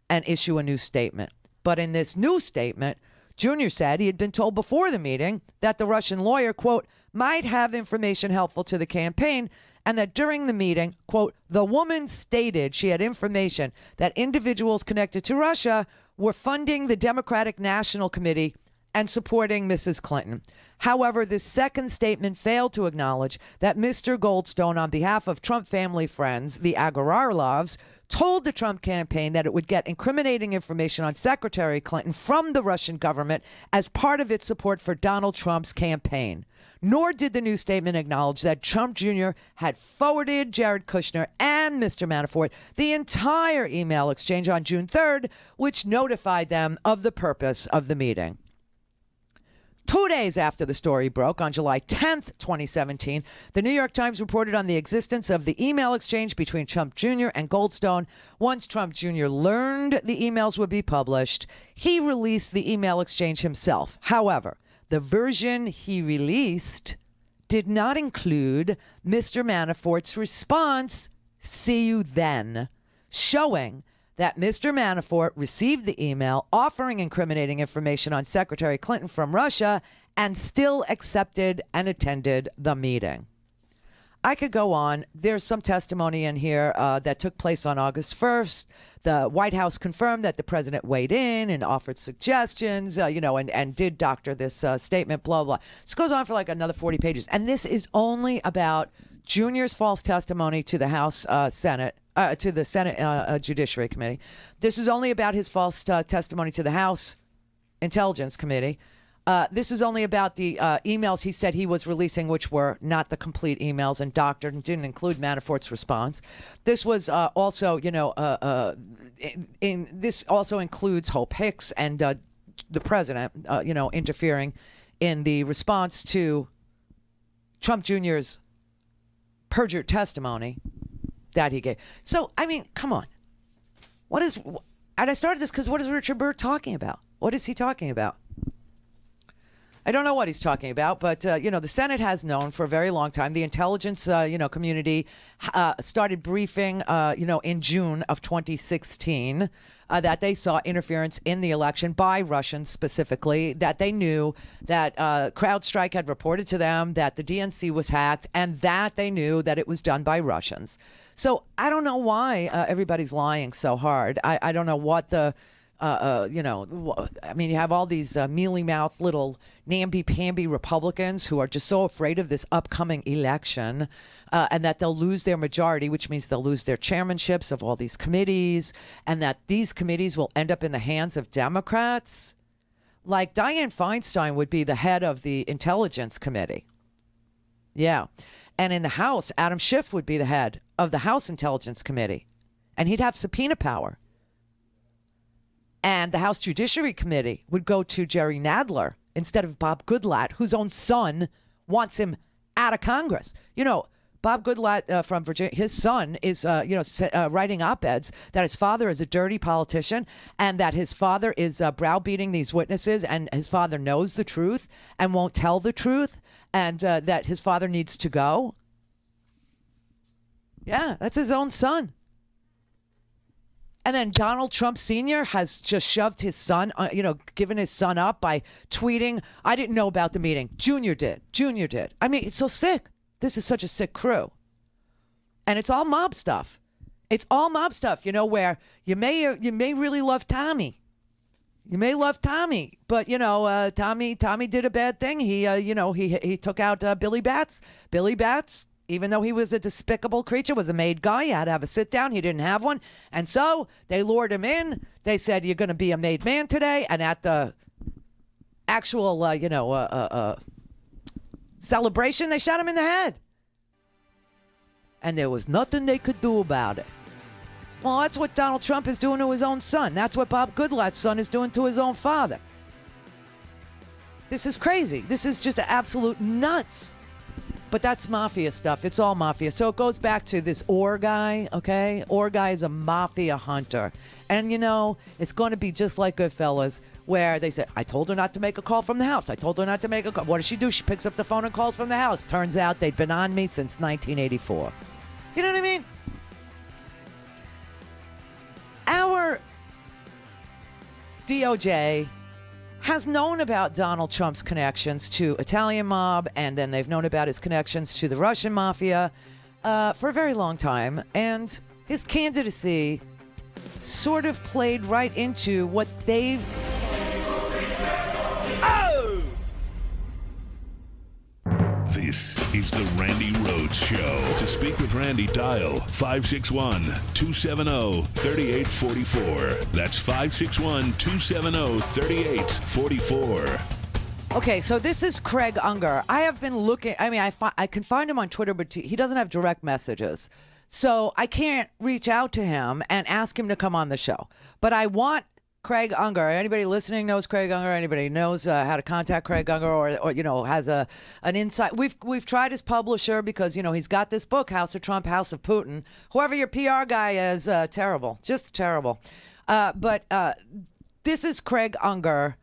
and issue a new statement. But in this new statement, Jr. said he had been told before the meeting that the Russian lawyer, quote, might have information helpful to the campaign, and that during the meeting, quote, the woman stated she had information that individuals connected to Russia were funding the Democratic National Committee and supporting Mrs. Clinton. However, this second statement failed to acknowledge that Mr. Goldstone, on behalf of Trump family friends, the Agararovs, told the Trump campaign that it would get incriminating information on Secretary Clinton from the Russian government as part of its support for Donald Trump's campaign. Nor did the new statement acknowledge that Trump Jr. had forwarded Jared Kushner and Mr. Manafort the entire email exchange on June 3rd, which notified them of the purpose of the meeting. 2 days after the story broke, on July 10th, 2017, the New York Times reported on the existence of the email exchange between Trump Jr. and Goldstone. Once Trump Jr. learned the emails would be published, he released the email exchange himself. However, the version he released did not include Mr. Manafort's response, "See you then," showing that Mr. Manafort received the email offering incriminating information on Secretary Clinton from Russia and still accepted and attended the meeting. I could go on. There's some testimony in here that took place on August 1st. The White House confirmed that the president weighed in and offered suggestions, and did doctor this statement, blah, blah. This goes on for like another 40 pages. And this is only about Junior's false testimony to the House Senate Judiciary Committee. This is only about his false testimony to the House Intelligence Committee. This is only about the emails he said he was releasing, which were not the complete emails and doctored and didn't include Manafort's response. This was also, this also includes Hope Hicks and the president, interfering in the response to Trump Jr.'s perjured testimony that he gave. So, I mean, come on. And I started this because what is Richard Burr talking about? What is he talking about? I don't know what he's talking about, but, the Senate has known for a very long time. The intelligence, community started briefing, in June of 2016 that they saw interference in the election by Russians specifically, that they knew that CrowdStrike had reported to them that the DNC was hacked, and that they knew that it was done by Russians. So I don't know why everybody's lying so hard. I don't know what the... you have all these mealy-mouthed little namby-pamby Republicans who are just so afraid of this upcoming election and that they'll lose their majority, which means they'll lose their chairmanships of all these committees, and that these committees will end up in the hands of Democrats. Like Dianne Feinstein would be the head of the Intelligence Committee. Yeah. And in the House, Adam Schiff would be the head of the House Intelligence Committee, and he'd have subpoena power. And the House Judiciary Committee would go to Jerry Nadler instead of Bob Goodlatte, whose own son wants him out of Congress. Bob Goodlatte from Virginia, his son is, writing op-eds that his father is a dirty politician and that his father is browbeating these witnesses, and his father knows the truth and won't tell the truth, and that his father needs to go. Yeah, that's his own son. And then Donald Trump Sr. has just shoved his son, given his son up by tweeting, "I didn't know about the meeting. Junior did. I mean, it's so sick. This is such a sick crew. And it's all mob stuff. Where you may really love Tommy. You may love Tommy, but, Tommy did a bad thing. He took out Billy Batts. Billy Batts, even though he was a despicable creature, was a made guy. He had to have a sit down. He didn't have one. And so they lured him in. They said, "You're going to be a made man today." And at the actual, celebration, they shot him in the head. And there was nothing they could do about it. Well, that's what Donald Trump is doing to his own son. That's what Bob Goodlatte's son is doing to his own father. This is crazy. This is just absolute nuts. But that's mafia stuff. It's all mafia. So it goes back to this Orr guy, okay? Orr guy is a mafia hunter. And, it's going to be just like Goodfellas, where they said, "I told her not to make a call from the house. I told her not to make a call." What does she do? She picks up the phone and calls from the house. Turns out they'd been on me since 1984. Do you know what I mean? Our DOJ has known about Donald Trump's connections to Italian mob, and then they've known about his connections to the Russian mafia for a very long time. And his candidacy sort of played right into what they... Oh! This is the Randi Rhodes Show. To speak with Randi, dial 561-270-3844. That's 561-270-3844. Okay, so this is Craig Unger. I have been looking. I mean, I can find him on Twitter, but he doesn't have direct messages. So I can't reach out to him and ask him to come on the show. But I want Craig Unger. Anybody listening knows Craig Unger. Anybody knows how to contact Craig Unger, or has an insight. We've tried his publisher because he's got this book, House of Trump, House of Putin. Whoever your PR guy is, terrible, just terrible. But this is Craig Unger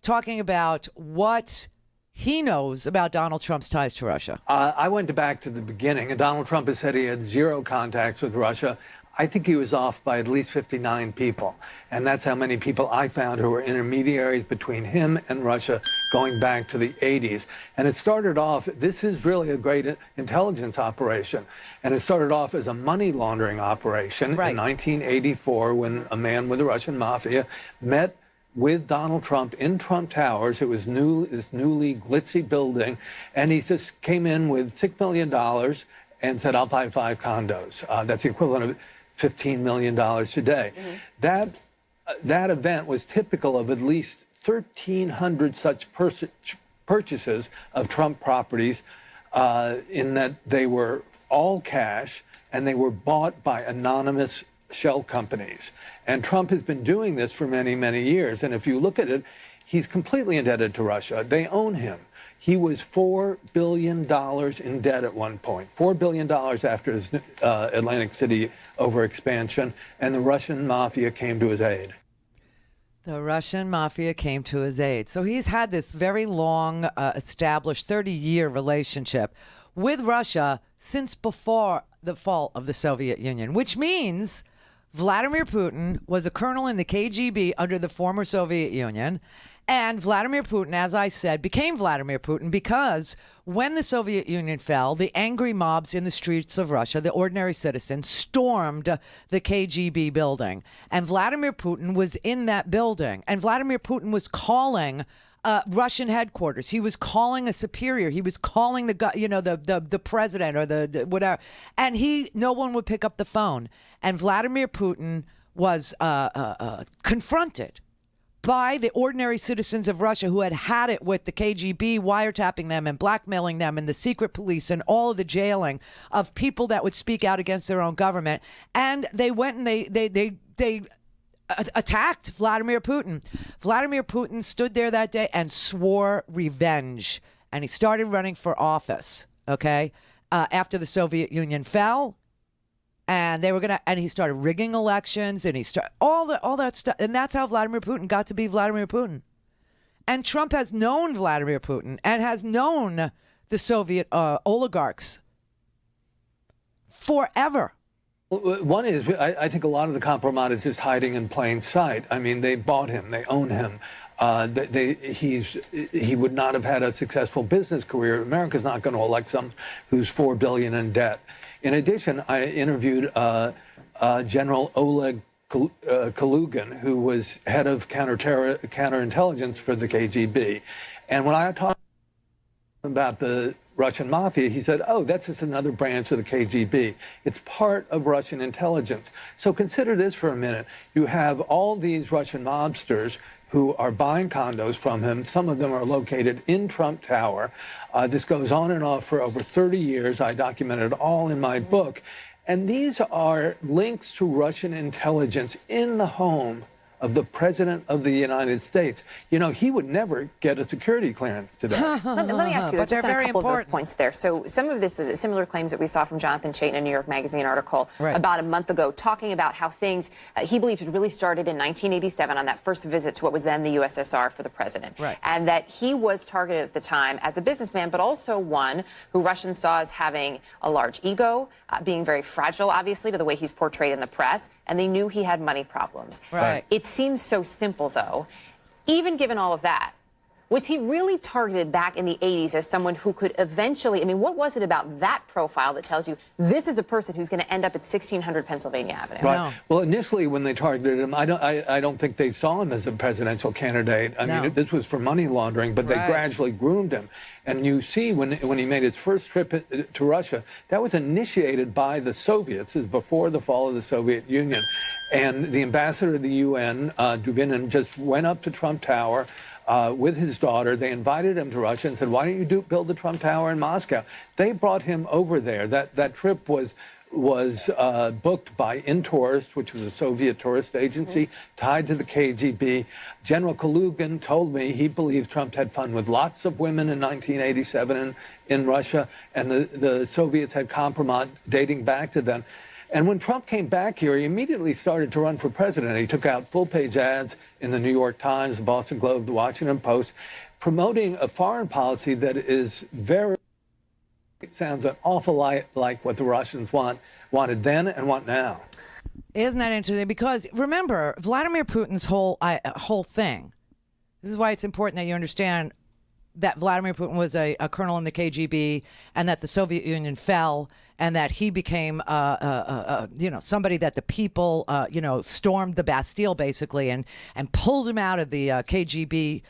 talking about what he knows about Donald Trump's ties to Russia. I went back to the beginning, and Donald Trump has said he had zero contacts with Russia. I think he was off by at least 59 people, and that's how many people I found who were intermediaries between him and Russia going back to the 80s. And it started off, this is really a great intelligence operation, and it started off as a money laundering operation in 1984 when a man with the Russian mafia met with Donald Trump in Trump Towers. It was this newly glitzy building, and he just came in with $6 million and said, I'll buy 5 condos. That's the equivalent of $15 million today. Mm-hmm. That event was typical of at least 1,300 such purchases of Trump properties in that they were all cash and they were bought by anonymous shell companies. And Trump has been doing this for many, many years. And if you look at it, he's completely indebted to Russia. They own him. He was $4 billion in debt at one point, $4 billion after his Atlantic City overexpansion, and the Russian mafia came to his aid. The Russian mafia came to his aid. So he's had this very long, established 30-year relationship with Russia since before the fall of the Soviet Union, which means Vladimir Putin was a colonel in the KGB under the former Soviet Union. And Vladimir Putin, as I said, became Vladimir Putin because when the Soviet Union fell, the angry mobs in the streets of Russia, the ordinary citizens, stormed the KGB building. And Vladimir Putin was in that building. And Vladimir Putin was calling Russian headquarters. He was calling a superior. He was calling the president or the whatever. And no one would pick up the phone. And Vladimir Putin was confronted by the ordinary citizens of Russia who had it with the KGB wiretapping them and blackmailing them and the secret police and all of the jailing of people that would speak out against their own government. And they went and they attacked Vladimir Putin. Vladimir Putin stood there that day and swore revenge. And he started running for office, okay, after the Soviet Union fell. And he started rigging elections, and he started all that stuff, and that's how Vladimir Putin got to be Vladimir Putin. And Trump has known Vladimir Putin and has known the Soviet oligarchs forever. One is, I think a lot of the compromise is just hiding in plain sight. I mean, they bought him, they own him. He would not have had a successful business career. America's not going to elect someone who's $4 billion in debt. In addition, I interviewed General Oleg Kalugin, who was head of counterintelligence for the KGB. And when I talked about the Russian mafia, he said, oh, that's just another branch of the KGB. It's part of Russian intelligence. So consider this for a minute. You have all these Russian mobsters who are buying condos from him. Some of them are located in Trump Tower. This goes on and off for over 30 years. I documented it all in my book. And these are links to Russian intelligence in the home of the President of the United States. You know, he would never get a security clearance today. Let me ask you, just on a couple of those points there. So some of this is similar claims that we saw from Jonathan Chait in a New York Magazine article about a month ago, talking about how things he believes had really started in 1987 on that first visit to what was then the USSR for the president. And that he was targeted at the time as a businessman, but also one who Russians saw as having a large ego, being very fragile, obviously, to the way he's portrayed in the press, and they knew he had money problems. It seems so simple, though. Even given all of that, Was he really targeted back in the 80s as someone who could eventually, I mean, what was it about that profile that tells you this is a person who's going to end up at 1600 Pennsylvania Avenue? Right. Well, initially when they targeted him, I don't think they saw him as a presidential candidate. I mean, this was for money laundering, but they gradually groomed him. And you see when he made his first trip to Russia, that was initiated by the Soviets. This is before the fall of the Soviet Union. And the ambassador to the UN, Dubinin, just went up to Trump Tower with his daughter. They invited him to Russia and said, why don't you build the Trump Tower in Moscow? They brought him over there. That trip was booked by Intourist, which was a Soviet tourist agency tied to the KGB. General Kalugin told me he believed Trump had fun with lots of women in 1987 in Russia, and the Soviets had compromise dating back to then. And when Trump came back here, he immediately started to run for president. He took out full-page ads in the New York Times, the Boston Globe, the Washington Post, promoting a foreign policy that is very... It sounds an awful lot like what the Russians wanted then and want now. Isn't that interesting? Because remember, Vladimir Putin's whole thing, this is why it's important that you understand that Vladimir Putin was a colonel in the KGB and that the Soviet Union fell and that he became, somebody that the people, stormed the Bastille basically and pulled him out of the KGB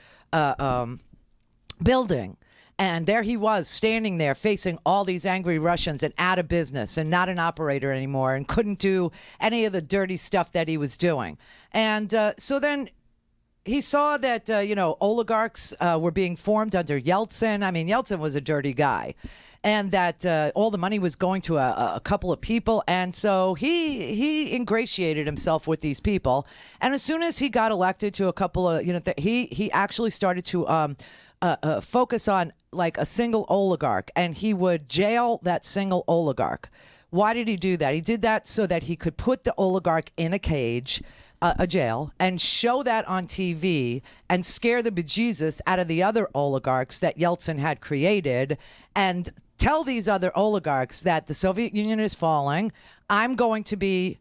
building. And there he was standing there facing all these angry Russians and out of business and not an operator anymore and couldn't do any of the dirty stuff that he was doing. And so then he saw that, oligarchs were being formed under Yeltsin. I mean, Yeltsin was a dirty guy. And that all the money was going to a couple of people. And so he ingratiated himself with these people. And as soon as he got elected to a couple of, he actually started to focus on like a single oligarch, and he would jail that single oligarch. Why did he do that? He did that so that he could put the oligarch in a cage, a jail, and show that on TV and scare the bejesus out of the other oligarchs that Yeltsin had created and tell these other oligarchs that the Soviet Union is falling. I'm going to be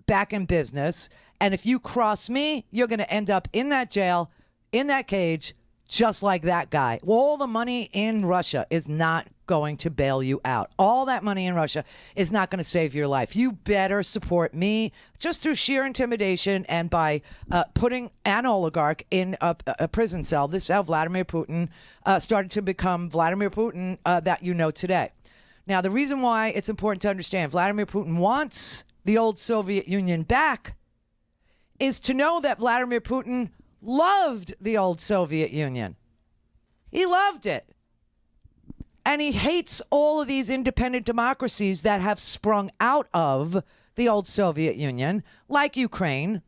back in business. And if you cross me, you're going to end up in that jail, in that cage, just like that guy. Well, all the money in Russia is not going to bail you out. All that money in Russia is not going to save your life. You better support me just through sheer intimidation and by putting an oligarch in a prison cell. This is how Vladimir Putin started to become Vladimir Putin that you know today. Now, the reason why it's important to understand Vladimir Putin wants the old Soviet Union back is to know that Vladimir Putin loved the old Soviet Union. He loved it. And he hates all of these independent democracies that have sprung out of the old Soviet Union, like Ukraine,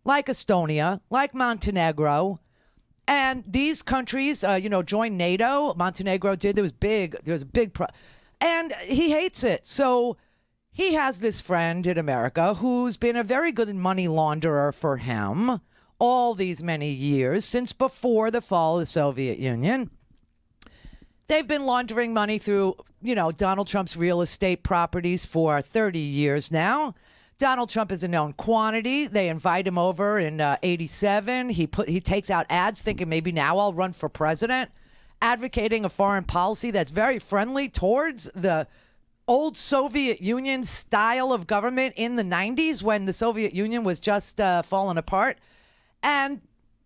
like Estonia, like Montenegro. And these countries, joined NATO. Montenegro did. There was a big and he hates it. So he has this friend in America who's been a very good money launderer for him all these many years, since before the fall of the Soviet Union. They've been laundering money through, Donald Trump's real estate properties for 30 years now. Donald Trump is a known quantity. They invite him over in 87. He takes out ads thinking maybe now I'll run for president, advocating a foreign policy that's very friendly towards the old Soviet Union style of government in the 90s when the Soviet Union was just falling apart. And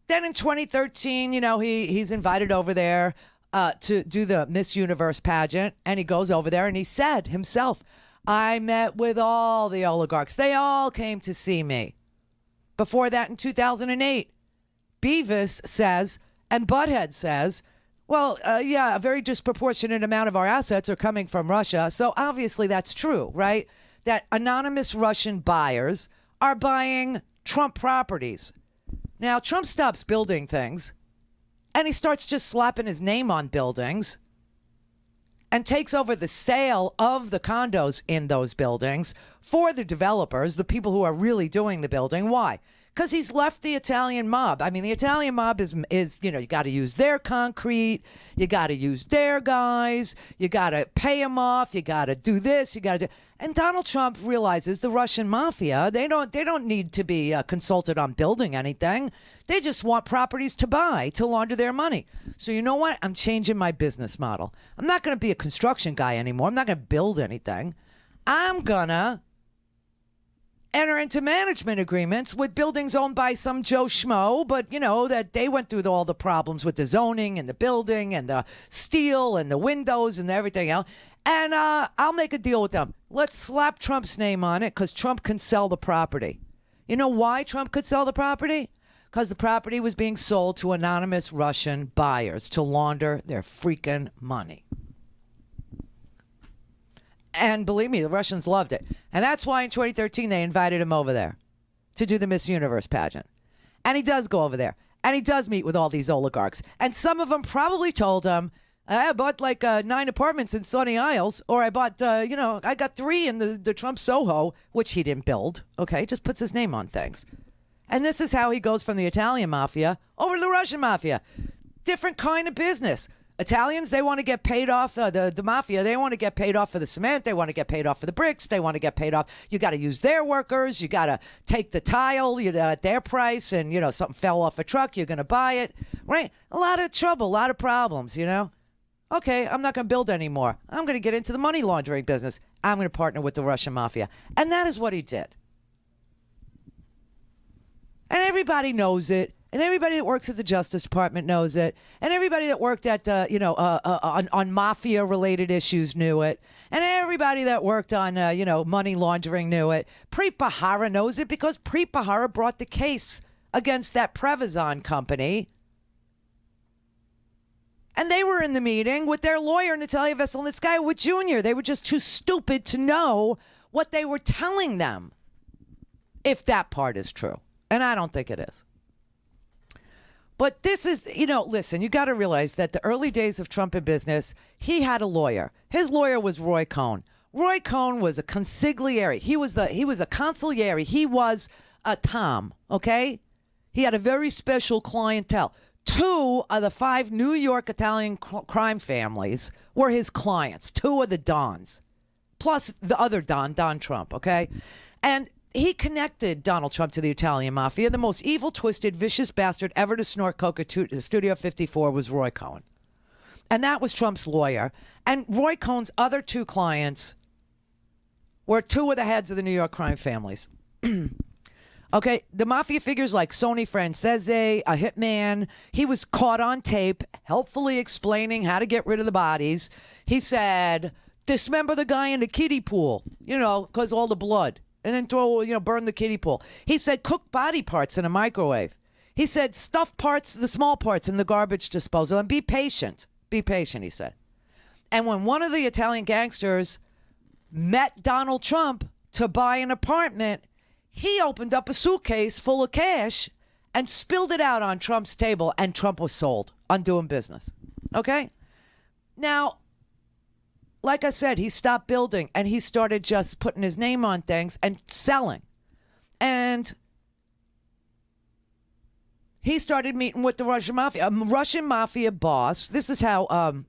then in 2013, he's invited over there to do the Miss Universe pageant. And he goes over there and he said himself, I met with all the oligarchs. They all came to see me. Before that, in 2008, Beavis says, and Butthead says, well, a very disproportionate amount of our assets are coming from Russia. So obviously that's true, right? That anonymous Russian buyers are buying Trump properties. Now, Trump stops building things, and he starts just slapping his name on buildings and takes over the sale of the condos in those buildings for the developers, the people who are really doing the building. Why? Because he's left the Italian mob. I mean, the Italian mob is you got to use their concrete. You got to use their guys. You got to pay them off. You got to do this. You got to do. And Donald Trump realizes the Russian mafia, they don't need to be consulted on building anything. They just want properties to buy to launder their money. So you know what? I'm changing my business model. I'm not going to be a construction guy anymore. I'm not going to build anything. I'm going to enter into management agreements with buildings owned by some Joe Schmo, but that they went through all the problems with the zoning and the building and the steel and the windows and everything else. And I'll make a deal with them. Let's slap Trump's name on it because Trump can sell the property. You know why Trump could sell the property? Because the property was being sold to anonymous Russian buyers to launder their freaking money. And believe me, the Russians loved it. And that's why in 2013 they invited him over there to do the Miss Universe pageant. And he does go over there. And he does meet with all these oligarchs. And some of them probably told him, I bought like 9 apartments in Sunny Isles, or I bought, I got 3 in the Trump Soho, which he didn't build. Okay, just puts his name on things. And this is how he goes from the Italian mafia over to the Russian mafia. Different kind of business. Italians, they want to get paid off, the mafia, they want to get paid off for the cement, they want to get paid off for the bricks, they want to get paid off. You got to use their workers, you got to take the tile at their price, and, something fell off a truck, you're going to buy it, right? A lot of trouble, a lot of problems, Okay, I'm not going to build anymore. I'm going to get into the money laundering business. I'm going to partner with the Russian mafia. And that is what he did. And everybody knows it. And everybody that works at the Justice Department knows it. And everybody that worked at, on mafia-related issues knew it. And everybody that worked on, money laundering knew it. Preet Bharara knows it because Preet Bharara brought the case against that Prevezon company. And they were in the meeting with their lawyer, Natalia Veselnitskaya Jr. They were just too stupid to know what they were telling them, if that part is true. And I don't think it is. But this is, listen, you got to realize that the early days of Trump in business, he had a lawyer. His lawyer was Roy Cohn. Roy Cohn was a consigliere. He was a consigliere. He was a Tom, okay? He had a very special clientele. 2 of the 5 New York Italian crime families were his clients. 2 of the Dons, plus the other Don Trump, okay? And he connected Donald Trump to the Italian mafia. The most evil, twisted, vicious bastard ever to snort coke at Studio 54 was Roy Cohn. And that was Trump's lawyer. And Roy Cohn's other 2 clients were 2 of the heads of the New York crime families. Okay, the mafia figures like Sonny Francese, a hitman. He was caught on tape, helpfully explaining how to get rid of the bodies. He said, dismember the guy in the kiddie pool, because all the blood. And then burn the kiddie pool. He said, cook body parts in a microwave. He said, stuff parts, the small parts in the garbage disposal, and be patient. Be patient, he said. And when one of the Italian gangsters met Donald Trump to buy an apartment, he opened up a suitcase full of cash and spilled it out on Trump's table, and Trump was sold on doing business. Okay? Now, like I said, he stopped building and he started just putting his name on things and selling. And he started meeting with the Russian mafia. A Russian mafia boss. This is how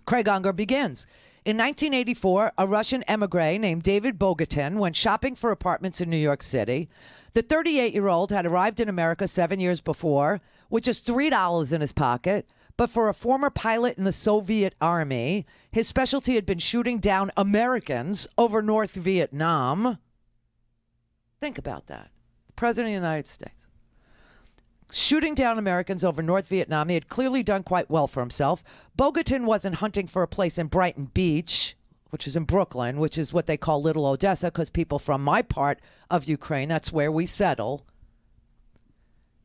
Craig Unger begins. In 1984, a Russian emigre named David Bogatin went shopping for apartments in New York City. The 38-year-old had arrived in America 7 years before with just $3 in his pocket. But for a former pilot in the Soviet Army, his specialty had been shooting down Americans over North Vietnam. Think about that. The President of the United States. Shooting down Americans over North Vietnam. He had clearly done quite well for himself. Bogatin wasn't hunting for a place in Brighton Beach, which is in Brooklyn, which is what they call Little Odessa, because people from my part of Ukraine, that's where we settle.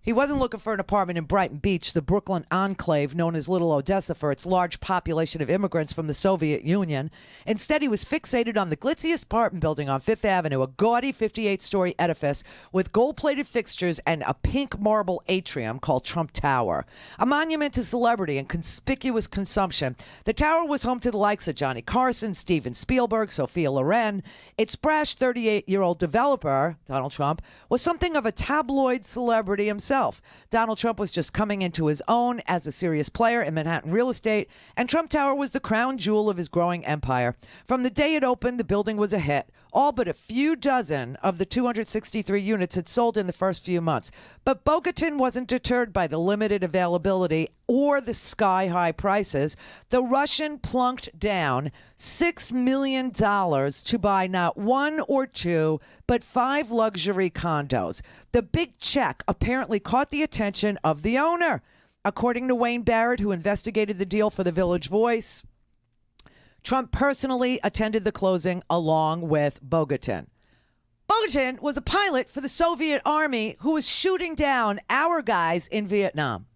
He wasn't looking for an apartment in Brighton Beach, the Brooklyn enclave known as Little Odessa for its large population of immigrants from the Soviet Union. Instead, he was fixated on the glitziest apartment building on Fifth Avenue, a gaudy 58-story edifice with gold-plated fixtures and a pink marble atrium called Trump Tower. A monument to celebrity and conspicuous consumption, the tower was home to the likes of Johnny Carson, Steven Spielberg, Sophia Loren. Its brash 38-year-old developer, Donald Trump, was something of a tabloid celebrity himself. Donald Trump was just coming into his own as a serious player in Manhattan real estate, and Trump Tower was the crown jewel of his growing empire. From the day it opened, the building was a hit. All but a few dozen of the 263 units had sold in the first few months. But Bogatin wasn't deterred by the limited availability or the sky-high prices. The Russian plunked down $6 million to buy not one or two, but 5 luxury condos. The big check apparently caught the attention of the owner. According to Wayne Barrett, who investigated the deal for the Village Voice, Trump personally attended the closing along with Bogatin. Bogatin was a pilot for the Soviet Army who was shooting down our guys in Vietnam.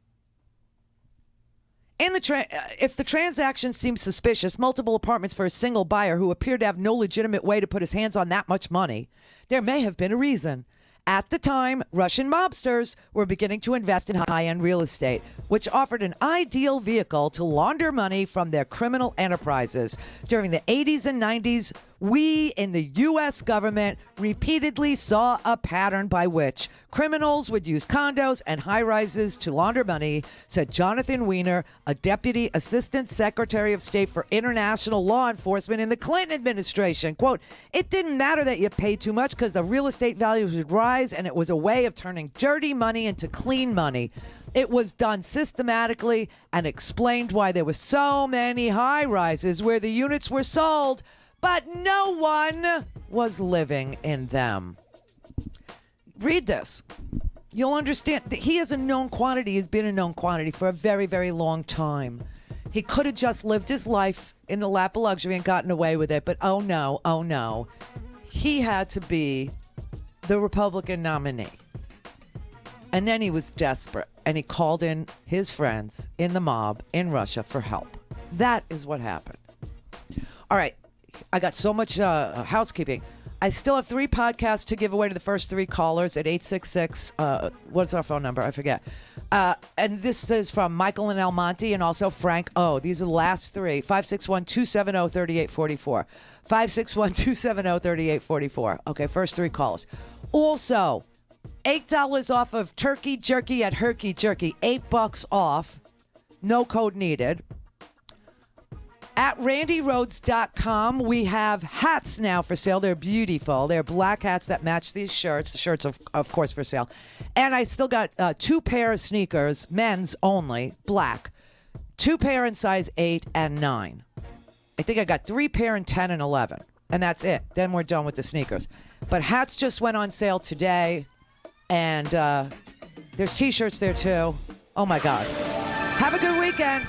If the transaction seems suspicious, multiple apartments for a single buyer who appeared to have no legitimate way to put his hands on that much money, there may have been a reason. At the time, Russian mobsters were beginning to invest in high-end real estate, which offered an ideal vehicle to launder money from their criminal enterprises. During the 80s and 90s, we in the U.S. government repeatedly saw a pattern by which criminals would use condos and high-rises to launder money, said Jonathan Weiner, a Deputy Assistant Secretary of State for International Law Enforcement in the Clinton administration. Quote, it didn't matter that you paid too much because the real estate values would rise, and it was a way of turning dirty money into clean money. It was done systematically and explained why there were so many high-rises where the units were sold, but no one was living in them. Read this. You'll understand that he is a known quantity, has been a known quantity for a very, very long time. He could have just lived his life in the lap of luxury and gotten away with it, but oh no. He had to be the Republican nominee. And then he was desperate, and he called in his friends in the mob in Russia for help. That is what happened. All right. I got so much housekeeping. I still have 3 podcasts to give away to the first 3 callers at 866. What's our phone number? I forget. And this is from Michael and El Monte and also Frank O. These are the last 3. 561-270-3844. 561-270-3844. Okay, first 3 callers. Also, $8 off of turkey jerky at Herky Jerky. $8 off. No code needed. At RandiRhodes.com, we have hats now for sale. They're beautiful. They're black hats that match these shirts. The shirts, of course, for sale. And I still got 2 pair of sneakers, men's only, black. 2 pair in size 8 and 9. I think I got 3 pair in 10 and 11. And that's it. Then we're done with the sneakers. But hats just went on sale today. And there's T-shirts there, too. Oh, my God. Have a good weekend.